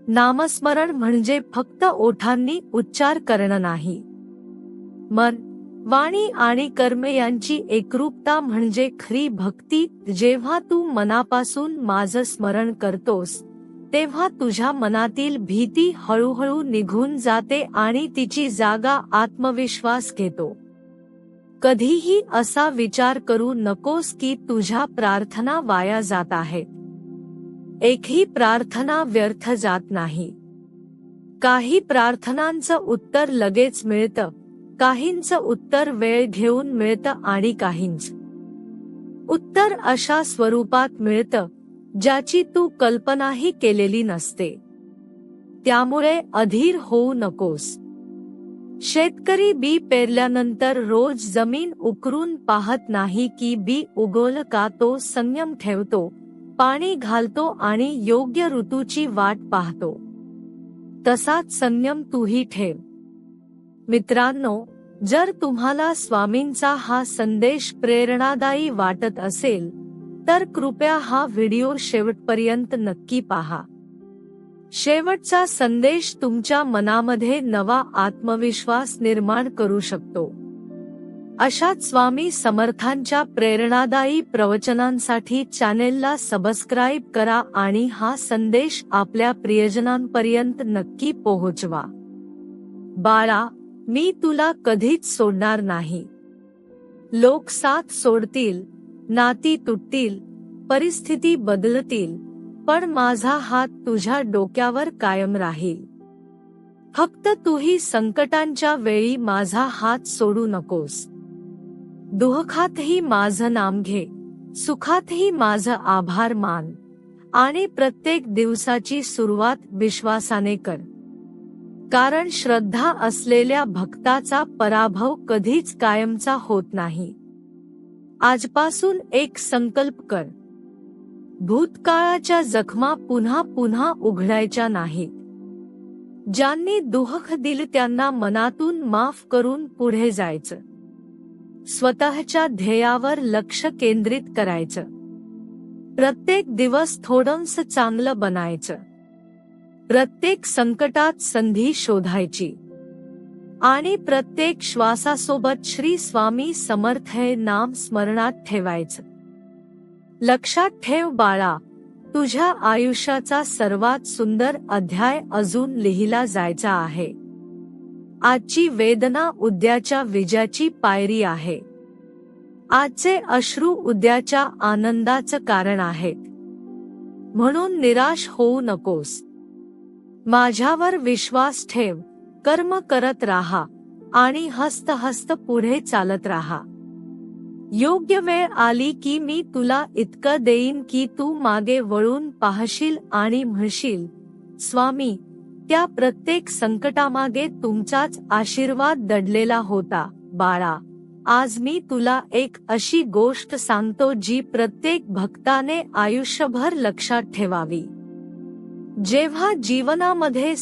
[SPEAKER 1] नामस्मरण म्हणजे फक्त ओठांनी उच्चार करणं नाही. मन, वाणी आणि कर्म यांची एकरूपता म्हणजे खरी भक्ती. जेव्हा तू मनापासून माझं स्मरण करतोस, तेव्हा तुझ्या मनातील भीती हळूहळू निघून जाते आणि तिची जागा आत्मविश्वास घेतो. कधीही असा विचार करू नकोस की तुझ्या प्रार्थना वाया जात आहेत. एकही प्रार्थना व्यर्थ जात नाही. काही प्रार्थनांचं उत्तर लगेच मिळतं, काहींचं उत्तर वेळ घेऊन मिळतं आणि काहींचं उत्तर अशा स्वरूपात मिळतं ज्याची तू कल्पनाही केलेली नसते. त्यामुळे अधीर होऊ नकोस. शेतकरी बी पेरल्यानंतर रोज जमीन उकरून पाहत नाही की बी उगवलं का. तो संयम ठेवतो, पाणी घालतो आणि योग्य ऋतूची वाट पाहतो. तसाच संयम तूही ठेव. मित्रांनो, जर तुम्हाला स्वामींचा हा संदेश प्रेरणादायी वाटत असेल तर कृपया हा व्हिडिओ शेवटपर्यंत नक्की पहा. शेवटचा संदेश तुमच्या मनामध्ये नवा आत्मविश्वास निर्माण करू शकतो. अशाच स्वामी समर्थांच्या प्रेरणादायी प्रवचनांसाठी चॅनेलला सबस्क्राईब करा आणि हा संदेश आपल्या प्रियजनांपर्यंत नक्की पोहोचवा. बाळा, मी तुला कधीच सोडणार नाही. लोक साथ सोडतील, नाती तुटतील, परिस्थिती बदलतील, पण माझा हात तुझ्या डोक्यावर कायम राहील. फक्त तूही संकटांच्या वेळी माझा हात सोडू नकोस. दुःखातही माझं नाम घे, सुखातही माझं आभार मान आणि प्रत्येक दिवसाची सुरुवात विश्वासाने कर. कारण श्रद्धा असलेल्या भक्ताचा पराभव कधीच कायमचा होत नाही. आजपासून एक संकल्प कर. भूतकाळाच्या जखमा पुन्हा पुन्हा उघडायच्या नाहीत. ज्यांनी दुःख दिलं त्यांना मनातून माफ करून पुढे जायचं. स्वतःच्या ध्येयावर लक्ष केंद्रित करायचं. प्रत्येक दिवस थोडंसं चांगलं बनायचं. प्रत्येक संकटात संधी शोधायची आणि प्रत्येक श्वासासोबत श्री स्वामी समर्थ हे नाम स्मरणात ठेवायचं. लक्षात ठेव बाळा, तुझ्या आयुष्याचा सर्वात सुंदर अध्याय अजून लिहिला जायचा आहे. आजची वेदना उद्याच्या विजयाची पायरी आहे. आजचे अश्रू उद्याच्या आनंदाचं कारण आहेत. म्हणून निराश होऊ नकोस. माझ्यावर विश्वास ठेव, कर्म करत राहा आणि हस्त हस्त पुढे चालत राहा. योग्य वेळ आली की मी तुला इतकं देईन की तू मागे वळून पाहशील आणि म्हणशील, स्वामी, त्या प्रत्येक संकटामागे तुमचाच आशीर्वाद दडलेला होता. बाळा, आज मी तुला एक अशी गोष्ट सांगतो जी प्रत्येक भक्ताने आयुष्यभर लक्षात ठेवावी. जेव्हा जीवनामध्ये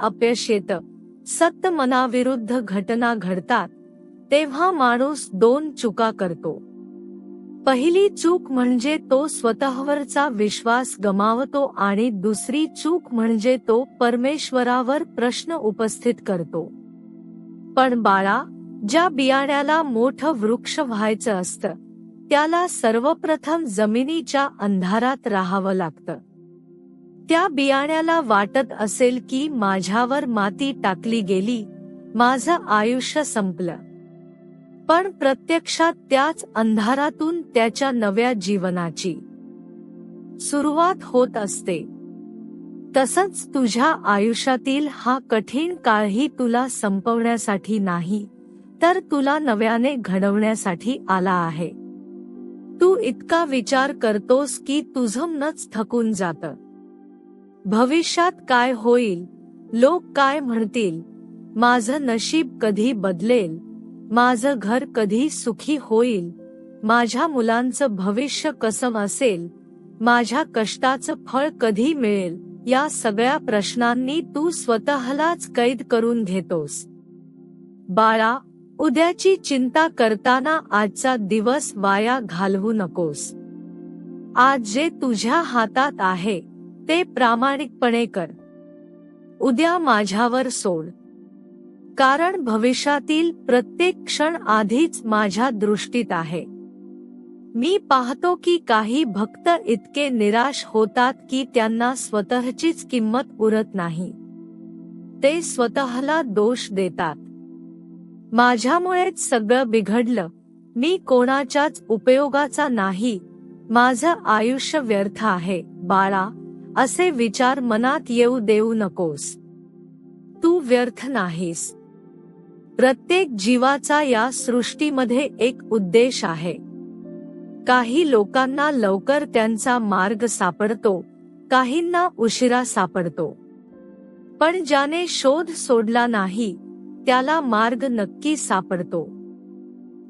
[SPEAKER 1] अपयश येतं, सत्य मनाविरुद्ध घटना घडतात, तेव्हा माणूस दोन चुका करतो. पहिली चूक म्हणजे तो स्वतःवरचा विश्वास गमावतो आणि दुसरी चूक म्हणजे तो परमेश्वरावर प्रश्न उपस्थित करतो. पण बाळा, ज्या बियाण्याला मोठं वृक्ष व्हायचं असतं, त्याला सर्वप्रथम जमिनीच्या अंधारात राहावं लागतं. त्या बियाण्याला वाटत असेल की माझ्यावर माती टाकली गेली, माझं आयुष्य संपलं. पण प्रत्यक्षात त्याच अंधारातून त्याच्या नव्या जीवनाची सुरुवात होत असते. तसंच तुझ्या आयुष्यातील हा कठीण काळही तुला संपवण्यासाठी नाही, तर तुला नव्याने घडवण्यासाठी आला आहे. तू इतका विचार करतोस की तुझं मनच थकून जातं. भविष्यात काय होईल, लोक काय म्हणतील, माझं नशीब कधी बदलेल, माझं घर कधी सुखी होईल, माझ्या मुलांचं भविष्य कसं असेल, माझ्या कष्टाचं फळ कधी मिळेल, या सगळ्या प्रश्नांनी तू स्वतःलाच कैद करून घेतोस. बाळा, उद्याची चिंता करताना आजचा दिवस वाया घालवू नकोस. आज जे तुझ्या हातात आहे ते प्रामाणिकपणे कर. उद्या माझ्यावर सोड, कारण भविष्यातील प्रत्येक क्षण आधीच माझ्या दृष्टीत आहे. मी पाहतो की काही भक्त इतके निराश होतात की त्यांना स्वतःचीच किंमत उरत नाही. ते स्वतःला दोष देतात. माझ्यामुळेच सगळं बिघडलं, मी कोणाच्याच उपयोगाचा नाही, माझं आयुष्य व्यर्थ आहे. बाळा, असे विचार मनात येऊ देऊ नकोस. तू व्यर्थ नाहीस. प्रत्येक जीवाचा या सृष्टीमध्ये एक उद्देश आहे. काही लोकांना लवकर त्यांचा मार्ग सापडतो, काहींना उशिरा सापडतो. पण ज्याने शोध सोडला नाही, त्याला मार्ग नक्की सापडतो.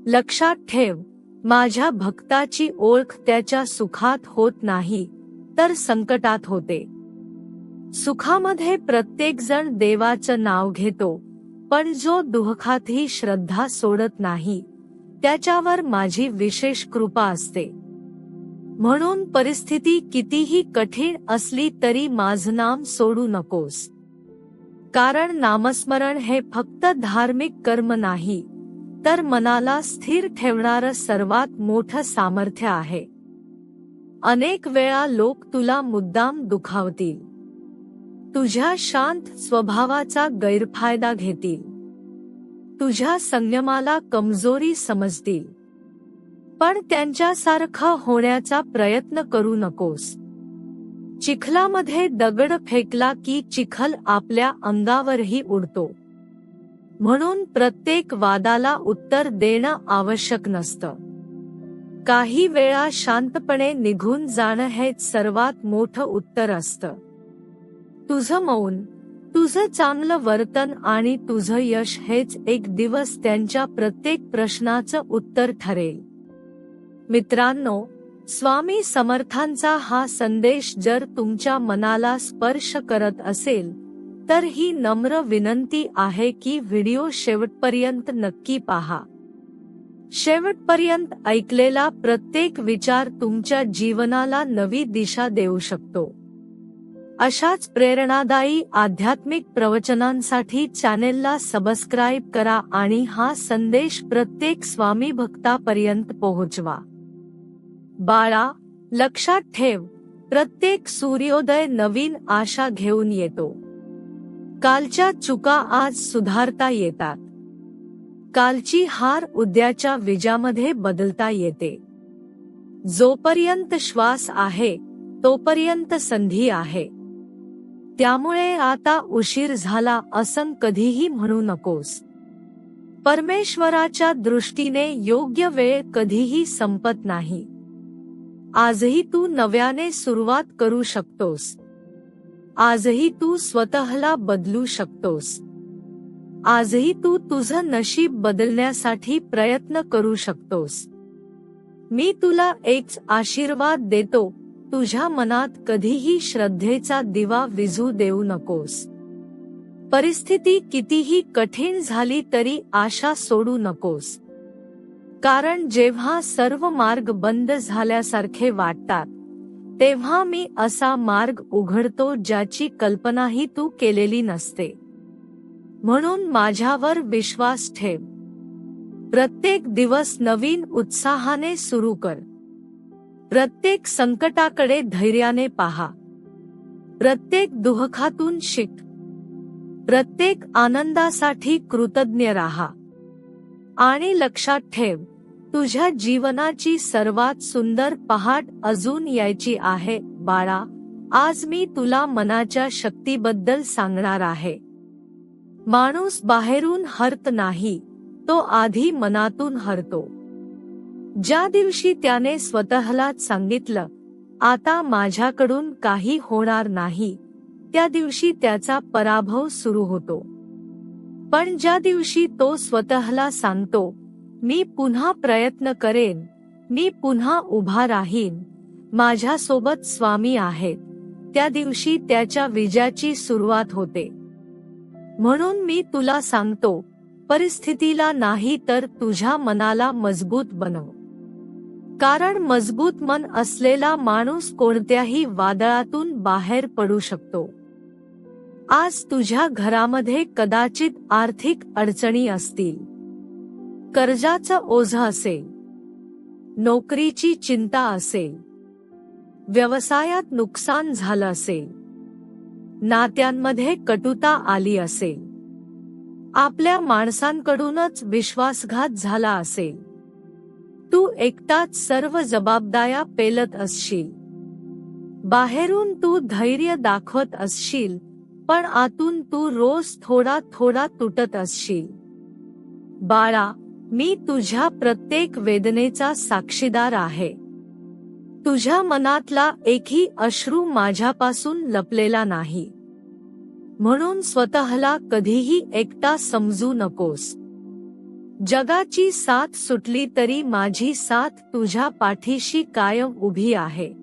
[SPEAKER 1] लक्षात ठेव, माझ्या भक्ताची ओळख त्याच्या सुखात होत नाही, तर संकटात होते. सुखामध्ये प्रत्येक जण देवाचं नाव घेतो, पण जो दुःखातही श्रद्धा सोडत नाही, त्याच्यावर माझी विशेष कृपा असते. म्हणून परिस्थिती कितीही कठीण असली तरी माझं नाम सोडू नकोस. कारण नामस्मरण हे फक्त धार्मिक कर्म नाही, तर मनाला स्थिर ठेवणारं सर्वात मोठं सामर्थ्य आहे. अनेक वेळा लोक तुला मुद्दाम दुखावतील, तुझ्या शांत स्वभावाचा गैरफायदा घेतील, तुझ्या संयमाला कमजोरी समजतील. पण त्यांच्यासारखं होण्याचा प्रयत्न करू नकोस. चिखलामध्ये दगड फेकला की चिखल आपल्या अंगावरही उडतो. म्हणून प्रत्येक वादाला उत्तर देणं आवश्यक नसतं. काही वेळा शांतपणे निघून जाणं हेच सर्वात मोठं उत्तर असतं. तुझं मौन, तुझं चांगलं वर्तन आणि तुझं यश हेच एक दिवस त्यांच्या प्रत्येक प्रश्नाचं उत्तर ठरेल. मित्रांनो, स्वामी समर्थांचा हा संदेश जर तुमच्या मनाला स्पर्श करत असेल, तर ही नम्र विनंती आहे की व्हिडिओ शेवटपर्यंत नक्की पहा. शेवटपर्यंत ऐकलेला प्रत्येक विचार तुमच्या जीवनाला नवी दिशा देऊ शकतो. अशाच प्रेरणादायी आध्यात्मिक प्रवचनांसाठी चॅनेलला सबस्क्राईब करा आणि हा संदेश प्रत्येक स्वामी भक्तापर्यंत पोहोचवा. बाळा, लक्षात ठेव, प्रत्येक सूर्योदय नवीन आशा घेऊन येतो. कालच्या चुका आज सुधारता येतात. कालची हार उद्याच्या विजयामध्ये बदलता येते. जोपर्यंत श्वास आहे, तोपर्यंत संधी आहे. त्यामुळे आता उशीर झाला असं कधीही म्हणू नकोस. परमेश्वराच्या दृष्टीने योग्य वेळ कधीही संपत नाही. आजही तू नव्याने सुरुवात करू शकतोस. आजही तू स्वतःला बदलू शकतोस. आजही तू तुझं नशीब बदलण्यासाठी प्रयत्न करू शकतोस. मी तुला एक आशीर्वाद देतो, तुझ्या मनात कधीही श्रद्धेचा दिवा विझू देऊ नकोस. परिस्थिती कितीही कठीण झाली तरी आशा सोडू नकोस. कारण जेव्हा सर्व मार्ग बंद झाल्यासारखे वाटतात, तेव्हा मी असा मार्ग उघडतो ज्याची कल्पनाही तू केलेली नसते. म्हणून माझ्यावर विश्वास ठेव. प्रत्येक दिवस नवीन उत्साहाने सुरू कर. प्रत्येक संकटाकडे धैर्याने पहा. प्रत्येक दुःखातून शिक. प्रत्येक आनंदासाठी कृतज्ञ राहा. आणि लक्षात ठेव, तुझ्या जीवनाची सर्वात सुंदर पहाट अजून यायची आहे बाळा. आज मी तुला मनाच्या शक्तीबद्दल सांगणार आहे. माणूस बाहेरून हरत नाही, तो आधी मनातून हरतो. ज्या दिवशी त्याने स्वतःलाच सांगितलं, आता माझ्याकडून काही होणार नाही, त्या दिवशी त्याचा पराभव सुरू होतो. पण ज्या दिवशी तो स्वतःला सांगतो, मी पुन्हा प्रयत्न करेन, मी पुन्हा उभा राहीन, माझ्यासोबत स्वामी आहेत, त्या दिवशी त्याच्या विजयाची सुरुवात होते. म्हणून मी तुला सांगतो, परिस्थितीला नाही तर तुझ्या मनाला मजबूत बनव. कारण मजबूत मन असलेला माणूस कोणत्याही वादळातून बाहेर पडू शकतो. आज तुझ्या घरामध्ये कदाचित आर्थिक अडचणी असतील, कर्जाचं ओझं असेल, नोकरीची चिंता असेल, व्यवसायात नुकसान झालं असेल, नात्यांमध्ये कटुता आली असेल, आपल्या माणसांकडूनच विश्वासघात झाला असेल, तू एकटाच सर्व जबाबदाऱ्या पेलत असशील. बाहेरून तू धैर्य दाखवत असशील, पण आतून तू रोज थोडा थोडा तुटत असशील. बाळा, मी तुझ्या प्रत्येक वेदनेचा साक्षीदार आहे. तुझ्या मनातला एकही अश्रू माझ्यापासून लपलेला नाही. म्हणून स्वतःला कधीही एकटा समजू नकोस. जगाची साथ सुटली तरी माझी साथ तुझ्या पाठीशी कायम उभी आहे.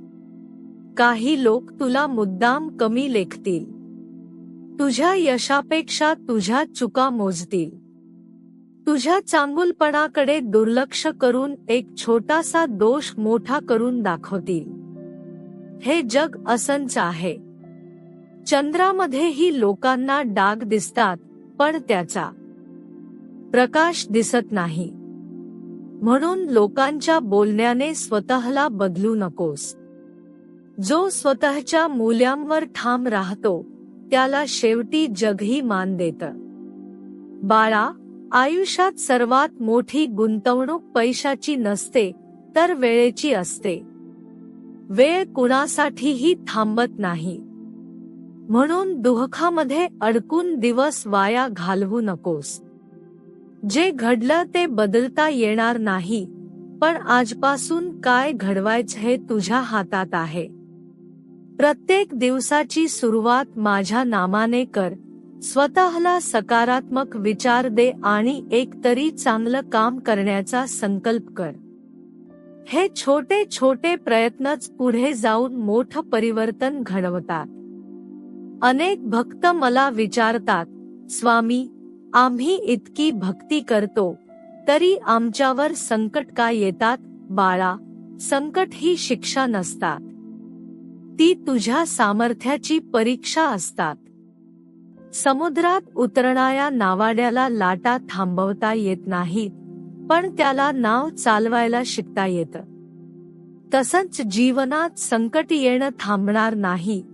[SPEAKER 1] काही लोक तुला मुद्दाम कमी लेखतील. तुझ्या यशापेक्षा तुझ्या चुका मोजतील. तुझ्या चांगुलपणाकडे दुर्लक्ष करून एक छोटासा दोष मोठा करून दाखवतील. हे जग असंच आहे. चंद्रामध्येही लोकांना डाग दिसतात, पण त्याचा प्रकाश दिसत नाही. म्हणून लोकांच्या बोलण्याने स्वतःला बदलू नकोस. जो स्वतःच्या मूल्यांवर ठाम राहतो, त्याला शेवटी जगही मान देतं. बाळा, आयुष्यात सर्वात मोठी गुंतवणूक पैशाची नसते, तर वेळेची असते. वेळ कुणासाठीही थांबत नाही. म्हणून दुःखामध्ये अडकून दिवस वाया घालवू नकोस. जे घडलं ते बदलता येणार नाही, पण आजपासून काय घडवायचं हे तुझ्या हातात आहे. प्रत्येक दिवसाची सुरुवात माझ्या नामाने कर. स्वतःला सकारात्मक विचार दे आणि एकतरी चांगलं काम करण्याचा संकल्प कर. हे छोटे छोटे प्रयत्नच पुढे जाऊन मोठं परिवर्तन घडवतात. अनेक भक्त मला विचारतात, स्वामी, आम्ही इतकी भक्ती करतो, तरी आमच्यावर संकट का येतात? बाळा, संकट ही शिक्षा नसतात. ती तुझ्या सामर्थ्याची परीक्षा असतात. समुद्रात उतरणाऱ्या नावाड्याला लाटा थांबवता येत नाहीत, पण त्याला नाव चालवायला शिकता येतं. तसंच जीवनात संकट येणं थांबणार नाही,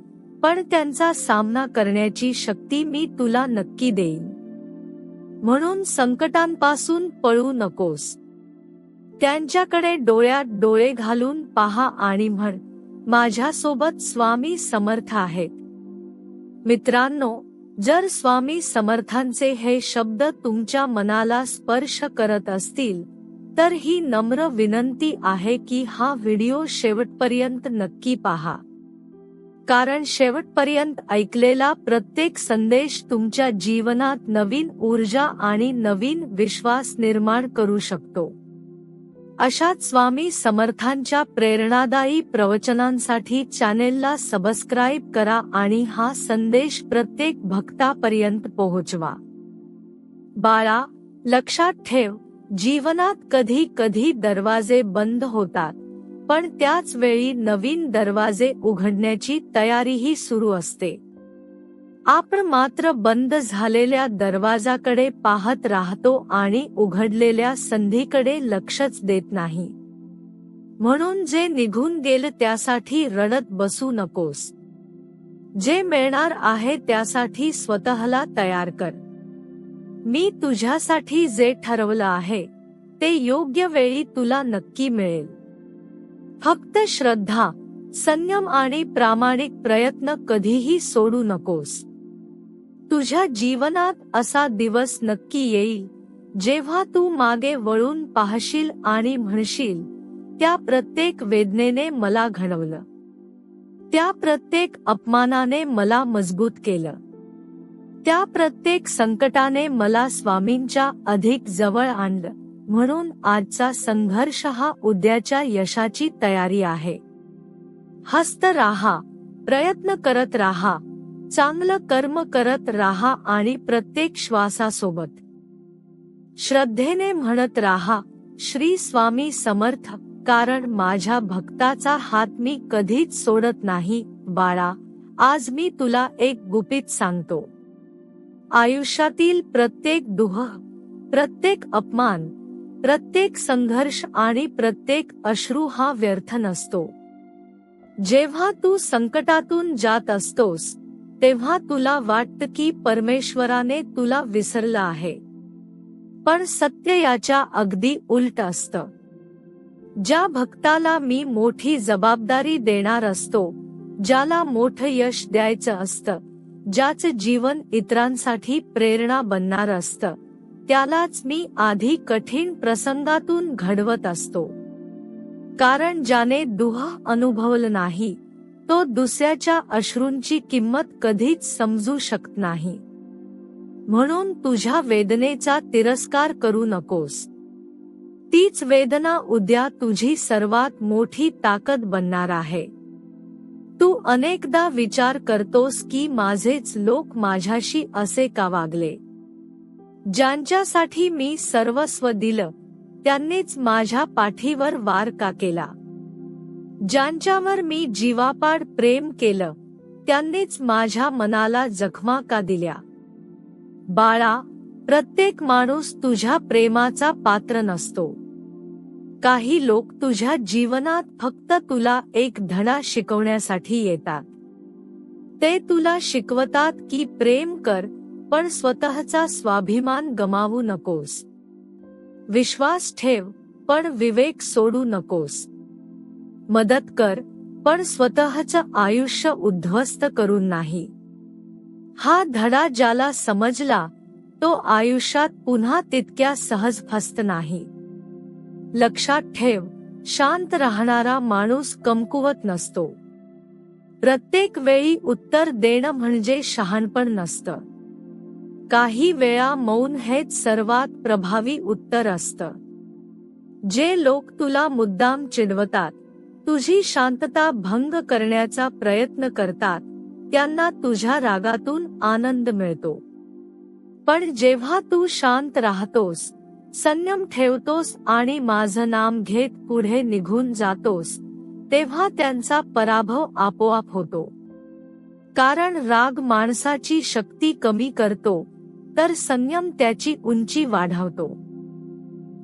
[SPEAKER 1] पण त्यांचा सामना करण्याची शक्ती मी तुला नक्की देईन. म्हणून संकटांपासून पळू नकोस. त्यांच्याकडे डोळ्यात डोळे घालून पहा आणि म्हण, माझ्यासोबत स्वामी समर्थ आहेत. मित्रांनो, जर स्वामी समर्थांचे हे शब्द तुमच्या मनाला स्पर्श करत असतील तर ही नम्र विनंती आहे की हा व्हिडिओ शेवटपर्यंत नक्की पहा, कारण शेवटपर्यंत ऐकलेला प्रत्येक संदेश तुमच्या जीवनात नवीन ऊर्जा आणि नवीन विश्वास निर्माण करू शकतो. अशाच स्वामी समर्थांच्या प्रेरणादायी प्रवचनांसाठी चॅनेलला सबस्क्राईब करा आणि हा संदेश प्रत्येक भक्तापर्यंत पोहोचवा. बाळा, लक्षात ठेव, जीवनात कधी कधी दरवाजे बंद होतात, पण त्याच वेळी नवीन दरवाजे उघडण्याची तयारीही सुरू असते. आपण मात्र बंद झालेल्या दरवाजाकडे पाहत राहतो आणि उघडलेल्या संधीकडे लक्षच देत नाही. म्हणून जे निघून गेलं त्यासाठी रडत बसू नकोस. जे मिळणार आहे त्यासाठी स्वतःला तयार कर. मी तुझ्यासाठी जे ठरवलं आहे ते योग्य वेळी तुला नक्की मिळेल. फक्त श्रद्धा, संयम आणि प्रामाणिक प्रयत्न कधीही सोडू नकोस. तुझ्या जीवनात असा दिवस नक्की येईल जेव्हा तू मागे वळून पाहशील आणि म्हणशील, त्या प्रत्येक वेदनेने मला घडवलं, त्या प्रत्येक अपमानाने मला मजबूत केलं, त्या प्रत्येक संकटाने मला स्वामींच्या अधिक जवळ आणलं. म्हणून आजचा संघर्ष हा उद्याच्या यशाची तयारी आहे. हसत राहा, प्रयत्न करत राहा, चांगलं कर्म करत राहा आणि प्रत्येक श्वासासोबत श्रद्धेने म्हणत राहा, श्री स्वामी समर्थ, कारण माझ्या भक्ताचा हात मी कधीच सोडत नाही. बाळा, आज मी तुला एक गुपित सांगतो. आयुष्यातील प्रत्येक दुःख, प्रत्येक अपमान, प्रत्येक संघर्ष आणि प्रत्येक अश्रू हा व्यर्थ नसतो. जेव्हा तू संकटातून जात असतोस तेव्हा तुला वाटतं की परमेश्वराने तुला विसरलं आहे, पण सत्य याच्या अगदी उलट असतं. ज्या भक्ताला मी मोठी जबाबदारी देणार असतो, ज्याला मोठं यश द्यायचं असतं, ज्याचं जीवन इतरांसाठी प्रेरणा बनणार असतं, त्यालाच मी आधी कठीण प्रसंगातून घडवत असतो. कारण ज्याने दुःख अनुभवलं नाही तो दुसऱ्याच्या अश्रूंची किंमत कधीच समजू शकत नाही. म्हणून तुझ्या वेदनेचा तिरस्कार करू नकोस. तीच वेदना उद्या तुझी सर्वात मोठी ताकद बनणार आहे. तू अनेकदा विचार करतोस की माझेच लोक माझ्याशी असे का वागले, ज्यांच्यासाठी मी सर्वस्व दिलं त्यांनीच माझ्या पाठीवर वार का केला, ज्यांच्यावर मी जीवापाड प्रेम केलं त्यांनीच माझ्या मनाला जखमा का दिल्या. बाळा, प्रत्येक माणूस तुझ्या प्रेमाचा पात्र नसतो. काही लोक तुझ्या जीवनात फक्त तुला एक धडा शिकवण्यासाठी येतात. ते तुला शिकवतात की प्रेम कर, पण स्वतःचा स्वाभिमान गमावू नकोस. विश्वास ठेव, पण विवेक सोडू नकोस. मदत कर, पण स्वतःचं आयुष्य उद्ध्वस्त करून नाही. हा धडा ज्याला समजला तो आयुष्यात पुन्हा तितक्या सहज फसत नाही. लक्षात ठेव, शांत राहणारा माणूस कमकुवत नसतो. प्रत्येक वेळी उत्तर देणं म्हणजे शहाणपण नसतं. काही वेळा मौन हेच सर्वात प्रभावी उत्तर असतं. जे लोक तुला मुद्दाम चिडवतात, तुझी शांतता भंग करण्याचा प्रयत्न करतात, त्यांना तुझ्या रागातून आनंद मिळतो. पण जेव्हा तू शांत राहतोस, संयम ठेवतोस आणि माझं नाम घेत पुढे निघून जातोस, तेव्हा त्यांचा पराभव आपोआप होतो. कारण राग माणसाची शक्ती कमी करतो, तर संयम त्याची उंची वाढवतो.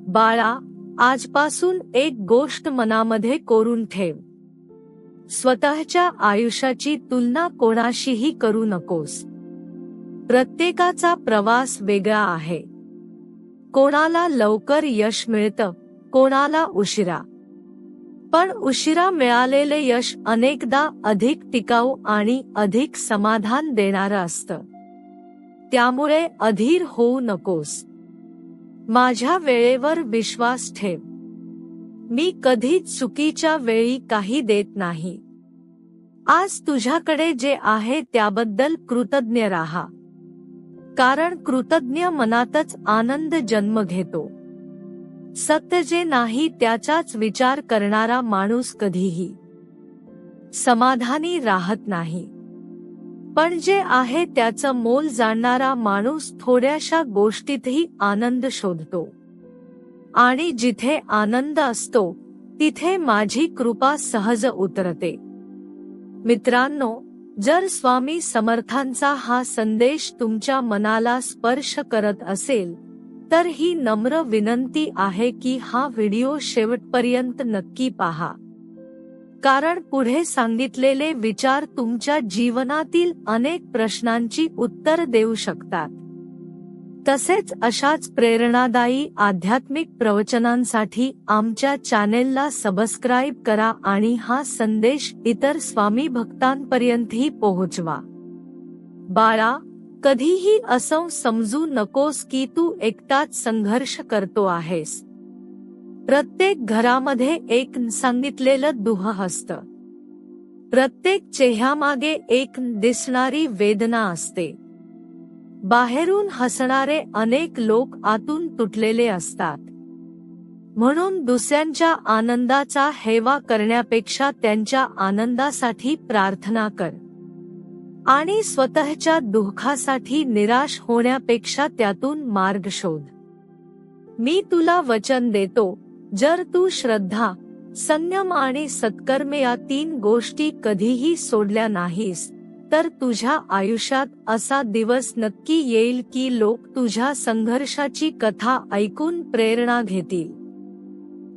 [SPEAKER 1] बाळा, आजपासून एक गोष्ट मनामध्ये कोरून ठेव. स्वतःच्या आयुष्याची तुलना कोणाशीही करू नकोस. प्रत्येकाचा प्रवास वेगळा आहे. कोणाला लवकर यश मिळतं, कोणाला उशिरा. पण उशिरा मिळालेले यश अनेकदा अधिक टिकाऊ आणि अधिक समाधान देणारं असतं. त्यामुळे अधीर होऊ नकोस. माझ्या वेळेवर विश्वास ठेव. मी कधीच चुकीच्या वेळी काही देत नाही. आज तुझ्याकडे जे आहे त्याबद्दल कृतज्ञ राहा. कारण कृतज्ञ मनातच आनंद जन्म घेतो. सत्य जे नाही त्याचाच विचार करणारा माणूस कधीही समाधानी राहत नाही. पण जे आहे त्याचं मोल जाणणारा माणूस थोड्याशा गोष्टीतही आनंद शोधतो. आणि जिथे आनंद असतो तिथे माझी कृपा सहज उतरते. मित्रांनो, जर स्वामी समर्थांचा हा संदेश तुमच्या मनाला स्पर्श करत असेल तर ही नम्र विनंती आहे की हा व्हिडिओ शेवटपर्यंत नक्की पहा. कारण पुढे सांगितलेले विचार तुमच्या जीवनातील अनेक प्रश्नांची उत्तर देऊ शकतात. तसेच अशाच प्रेरणादायी आध्यात्मिक प्रवचनांसाठी आमच्या चॅनेलला सबस्क्राईब करा आणि हा संदेश इतर स्वामी भक्तांपर्यंतही पोहोचवा. बाळा, कधीही असं समजू नकोस की तू एकटाच संघर्ष करतो आहेस. प्रत्येक घरामध्ये एक सांगितलेलं दुःख असतं. प्रत्येक चेहऱ्यामागे एक दिसणारी वेदना असते. बाहेरून हसणारे अनेक लोक आतून तुटलेले असतात. म्हणून दुसऱ्यांच्या आनंदाचा हेवा करण्यापेक्षा त्यांच्या आनंदासाठी प्रार्थना कर. आणि स्वतःच्या दुःखासाठी निराश होण्यापेक्षा त्यातून मार्ग शोध. मी तुला वचन देतो, जर तू श्रद्धा, संयम आणि सत्कर्म या 3 गोष्टी कधीही सोडल्या नाहीस तर तुझ्या आयुष्यात असा दिवस नक्की येईल की लोक तुझ्या संघर्षाची कथा ऐकून प्रेरणा घेतील.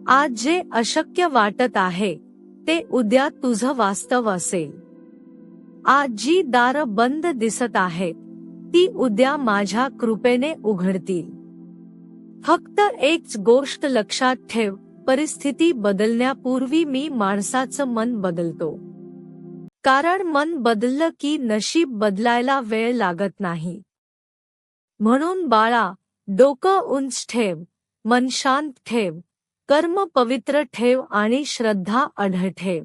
[SPEAKER 1] आज जे अशक्य वाटत आहे ते उद्या तुझं वास्तव असेल. आज जी दारं बंद दिसत आहेत ती उद्या माझ्या कृपेने उघडतील. फक्त एकच गोष्ट लक्षात ठेव, परिस्थिती बदलण्यापूर्वी मी माणसाचं मन बदलतो. कारण मन बदललं की नशीब बदलायला वेळ लागत नाही. म्हणून बाळा, डोकं उंच ठेव, मन शांत ठेव, कर्म पवित्र ठेव आणि श्रद्धा अढळ ठेव.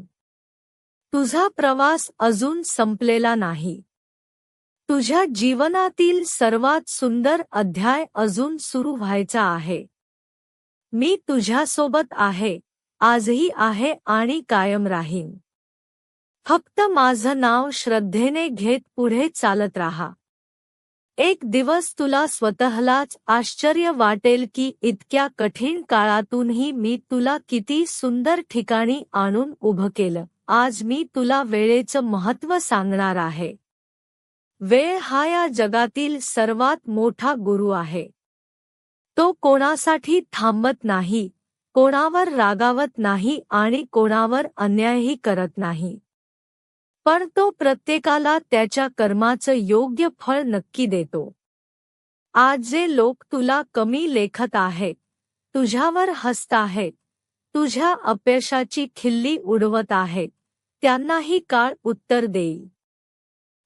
[SPEAKER 1] तुझा प्रवास अजून संपलेला नाही. तुझ्या जीवनातील सर्वात सुंदर अध्याय अजून सुरू व्हायचा आहे. मी तुझ्यासोबत आहे, आजही आहे आणि कायम राहीन. फक्त माझं नाव श्रद्धेने घेत पुढे चालत राहा. एक दिवस तुला स्वतःलाच आश्चर्य वाटेल की इतक्या कठीण काळातूनही मी तुला किती सुंदर ठिकाणी आणून उभं केलं. आज मी तुला वेळेचं महत्त्व सांगणार आहे. वेळ हा या जगातील सर्वात मोठा गुरु आहे. तो कोणासाठी थांबत नाही, कोणावर रागावत नाही आणि कोणावर अन्यायही करत नाही. पण तो प्रत्येकाला त्याच्या कर्माचं योग्य फळ नक्की देतो. आज जे लोक तुला कमी लेखत आहेत, तुझ्यावर हसत आहेत, तुझ्या अपयशाची खिल्ली उडवत आहेत, त्यांनाही काळ उत्तर देईल.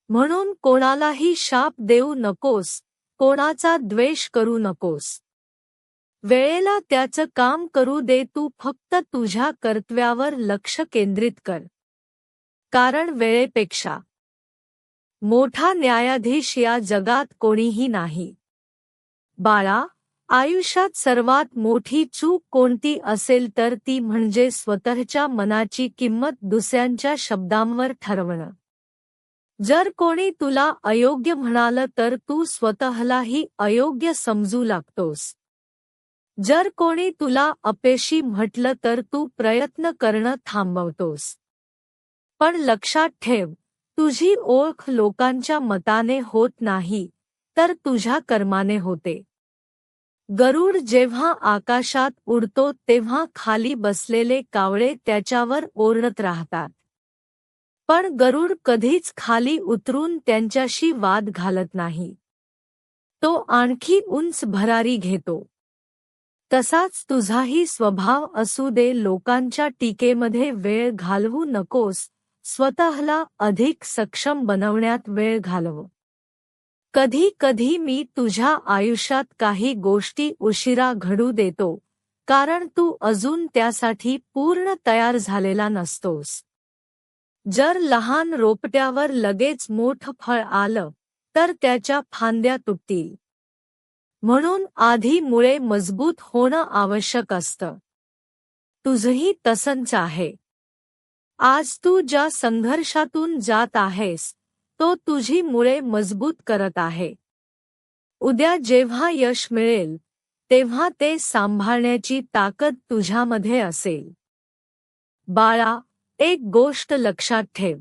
[SPEAKER 1] म्हणून कोणालाही शाप देऊ नकोस, कोणाचा द्वेष करू नकोस. वेळेला त्याचं काम करू दे. तू फक्त तुझ्या कर्तव्यावर लक्ष केंद्रित कर. कारण वेळेपेक्षा मोठा न्यायाधीश या जगात कोणीही नाही. बाळा, आयुष्यात सर्वात मोठी चूक कोणती असेल तर ती म्हणजे स्वतःच्या मनाची किंमत दुसऱ्यांच्या शब्दांवर ठरवणं. जर कोणी तुला अयोग्य म्हणालं तर तू स्वतःलाही अयोग्य समजू लागतोस. जर कोणी तुला अपयशी म्हटलं तर तू प्रयत्न करणं थांबवतोस. पण लक्षात ठेव, तुझी ओळख लोकांच्या मताने होत नाही तर तुझ्या कर्माने होते. गरुड जेव्हा आकाशात उडतो तेव्हा खाली बसलेले कावळे त्याच्यावर ओरडत राहतात. पण गरुड कधीच खाली उतरून त्यांच्याशी वाद घालत नाही. तो आणखी उंच भरारी घेतो. तसाच तुझाही स्वभाव असू दे. लोकांच्या टीकेमध्ये वेळ घालवू नकोस, स्वतःला अधिक सक्षम बनवण्यात वेळ घालव. कधी कधी मी तुझ्या आयुष्यात काही गोष्टी उशिरा घडू देतो, कारण तू अजून त्यासाठी पूर्ण तयार झालेला नसतोस. जर लहान रोपट्यावर लगेच मोठं फळ आलं, तर त्याच्या फांद्या तुटतील. म्हणून आधी मुळे मजबूत होणं आवश्यक असतं. तुझंही तसंच आहे. आज तू ज्या संघर्षातून जात आहेस, तो तुझी मुळे मजबूत करत आहे. उद्या जेव्हा यश मिळेल, तेव्हा ते सांभाळण्याची ताकद तुझ्यामध्ये असेल. बाळा, एक गोष्ट लक्षात ठेव.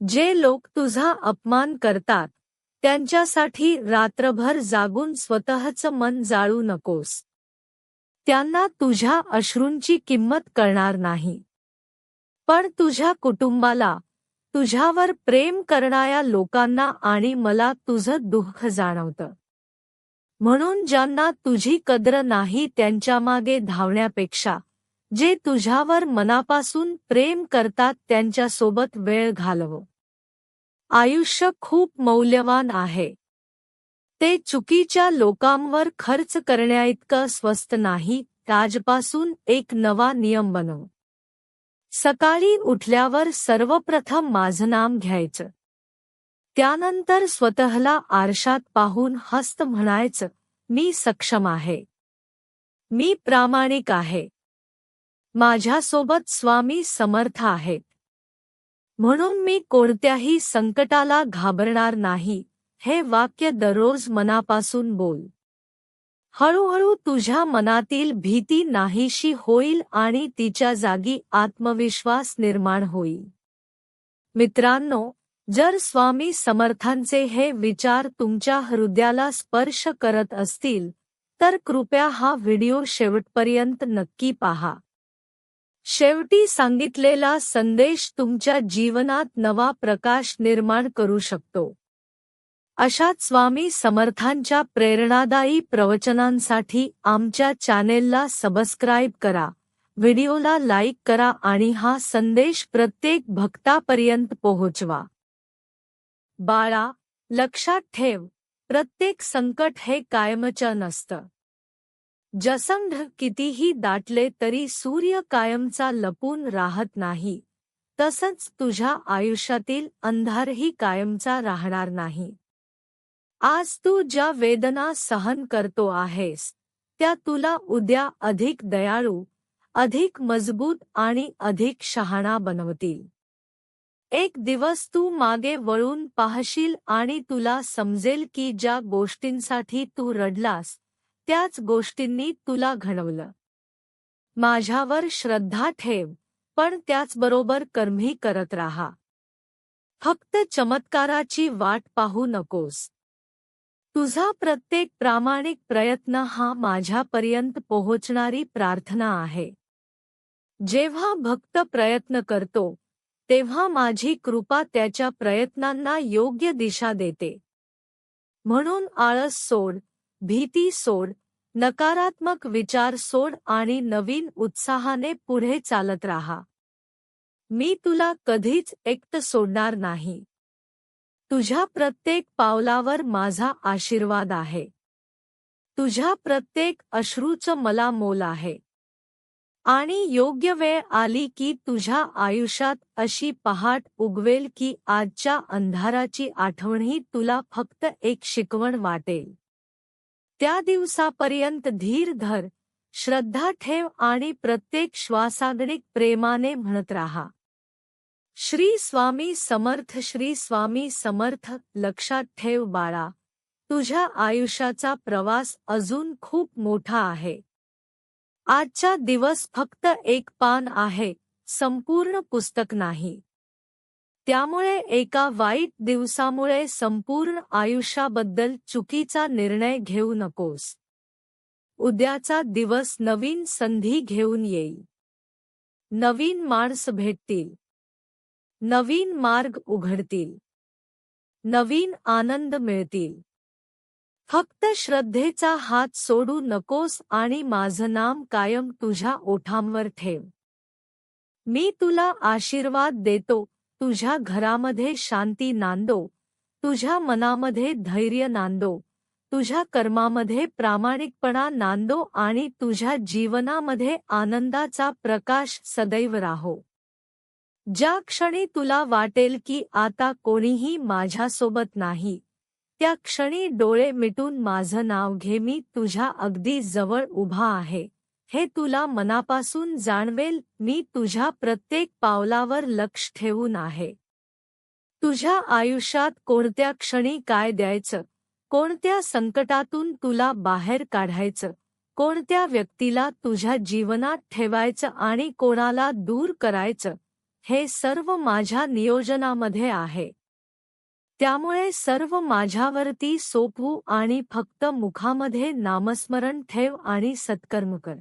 [SPEAKER 1] जे लोक तुझा अपमान करतात, त्यांच्यासाठी रात्रभर जागून स्वतःचं मन जाळू नकोस. त्यांना तुझ्या अश्रूंची किंमत कळणार नाही. पण तुझ्या कुटुंबाला, तुझ्यावर प्रेम करणाऱ्या लोकांना आणि मला तुझं दुःख जाणवतं. म्हणून ज्यांना तुझी कदर नाही त्यांच्यामागे धावण्यापेक्षा, जे तुझ्यावर मनापासून प्रेम करतात त्यांच्यासोबत वेळ घालव. आयुष्य खूप मौल्यवान आहे. ते चुकीच्या लोकांवर खर्च करण्याइतकं स्वस्त नाही. आजपासून एक नवा नियम बनव. सकाळी उठल्यावर सर्वप्रथम माझं नाम घ्यायचं. त्यानंतर स्वतःला आरशात पाहून हसत म्हणायचं, मी सक्षम आहे. मी प्रामाणिक आहे. माझ्यासोबत स्वामी समर्थ आहेत. म्हणून मी कोणत्याही संकटाला घाबरणार नाही. हे वाक्य दररोज मनापासून बोल. हळूहळू तुझ्या मनातील भीती नाहीशी होईल आणि तिच्या जागी आत्मविश्वास निर्माण होईल. मित्रांनो, जर स्वामी समर्थांचे हे विचार तुमच्या हृदयाला स्पर्श करत असतील, तर कृपया हा व्हिडिओ शेवटपर्यंत नक्की पहा. शेवटी सांगितलेला संदेश तुमच्या जीवनात नवा प्रकाश निर्माण करू शकतो. अशाच स्वामी समर्थांच्या प्रेरणादायी प्रवचनांसाठी आमच्या चॅनेलला सबस्क्राईब करा, व्हिडिओला लाईक करा आणि हा संदेश प्रत्येक भक्तापर्यंत पोहोचवा. बाळा, लक्षात ठेव, प्रत्येक संकट हे कायमचं नसतं. जसंढ कितीही दाटले तरी सूर्य कायमचा लपून राहत नाही, तसंच तुझ्या आयुष्यातील अंधारही कायमचा राहणार नाही. आज तू ज्या वेदना सहन करतो आहेस, त्या तुला उद्या अधिक दयाळू, अधिक मजबूत आणि अधिक शहाणा बनवतील. एक दिवस तू मागे वळून पाहशील आणि तुला समजेल की ज्या गोष्टींसाठी तू रडलास, त्याच गोष्टींनी तुला घडवलं. माझ्यावर श्रद्धा ठेव, पण त्याचबरोबर कर्मही करत राहा. फक्त चमत्काराची वाट पाहू नकोस. तुझा प्रत्येक प्रामाणिक प्रयत्न हा माझ्यापर्यंत पोहोचणारी प्रार्थना आहे. जेव्हा भक्त प्रयत्न करतो, तेव्हा माझी कृपा त्याच्या प्रयत्नांना योग्य दिशा देते. म्हणून आळस सोड, भीती सोड, नकारात्मक विचार सोड आणि नवीन उत्साहाने पुढे चालत राहा. मी तुला कधीच एकटं सोडणार नाही. तुझ्या प्रत्येक पावलावर माझा आशीर्वाद आहे. तुझ्या प्रत्येक अश्रूचं मला मोल आहे. आणि योग्य वेळ आली की तुझ्या आयुष्यात अशी पहाट उगवेल की आजच्या अंधाराची आठवणही तुला फक्त एक शिकवण वाटेल. त्या दिवसापर्यंत धीर धर, श्रद्धा ठेव आणि प्रत्येक श्वासागणिक प्रेमाने म्हणत राहा, श्री स्वामी समर्थ, श्री स्वामी समर्थ. लक्षात ठेव बाळा, तुझ्या आयुष्याचा प्रवास अजून खूप मोठा आहे. आजचा दिवस फक्त एक पान आहे, संपूर्ण पुस्तक नाही. त्यामुळे एका वाईट दिवसामुळे संपूर्ण आयुष्याबद्दल चुकीचा निर्णय घेऊ नकोस. उद्याचा दिवस नवीन संधी घेऊन येईल. नवीन माणसं भेटतील. नवीन मार्ग उघडतील. नवीन आनंद मिळतील. फक्त श्रद्धेचा हात सोडू नकोस आणि माझं नाम कायम तुझ्या ओठांवर ठेव. मी तुला आशीर्वाद देतो. तुझ्या घरामध्ये शांती नांदो, तुझ्या मनामध्ये धैर्य नांदो, तुझ्या कर्मामध्ये प्रामाणिकपणा नांदो आणि तुझ्या जीवनामध्ये आनंदाचा प्रकाश सदैव राहो. ज्या क्षणी तुला वाटेल की आता कोणीही माझ्यासोबत नाही, त्या क्षणी डोळे मिटून माझं नाव घे, मी तुझ्या अगदी जवळ उभा आहे. हे तुला मनापासून जाणवेल, मी तुझ्या प्रत्येक पावलावर लक्ष ठेवून आहे. तुझ्या आयुष्यात कोणत्या क्षणी काय द्यायचं, कोणत्या संकटातून तुला बाहेर काढायचं, कोणत्या व्यक्तीला तुझ्या जीवनात ठेवायचं आणि कोणाला दूर करायचं, हे सर्व माझ्या नियोजनामध्ये आहे. त्यामुळे सर्व माझ्यावरती सोपवू आणि फक्त मुखामध्ये नामस्मरण ठेव आणि सत्कर्म कर.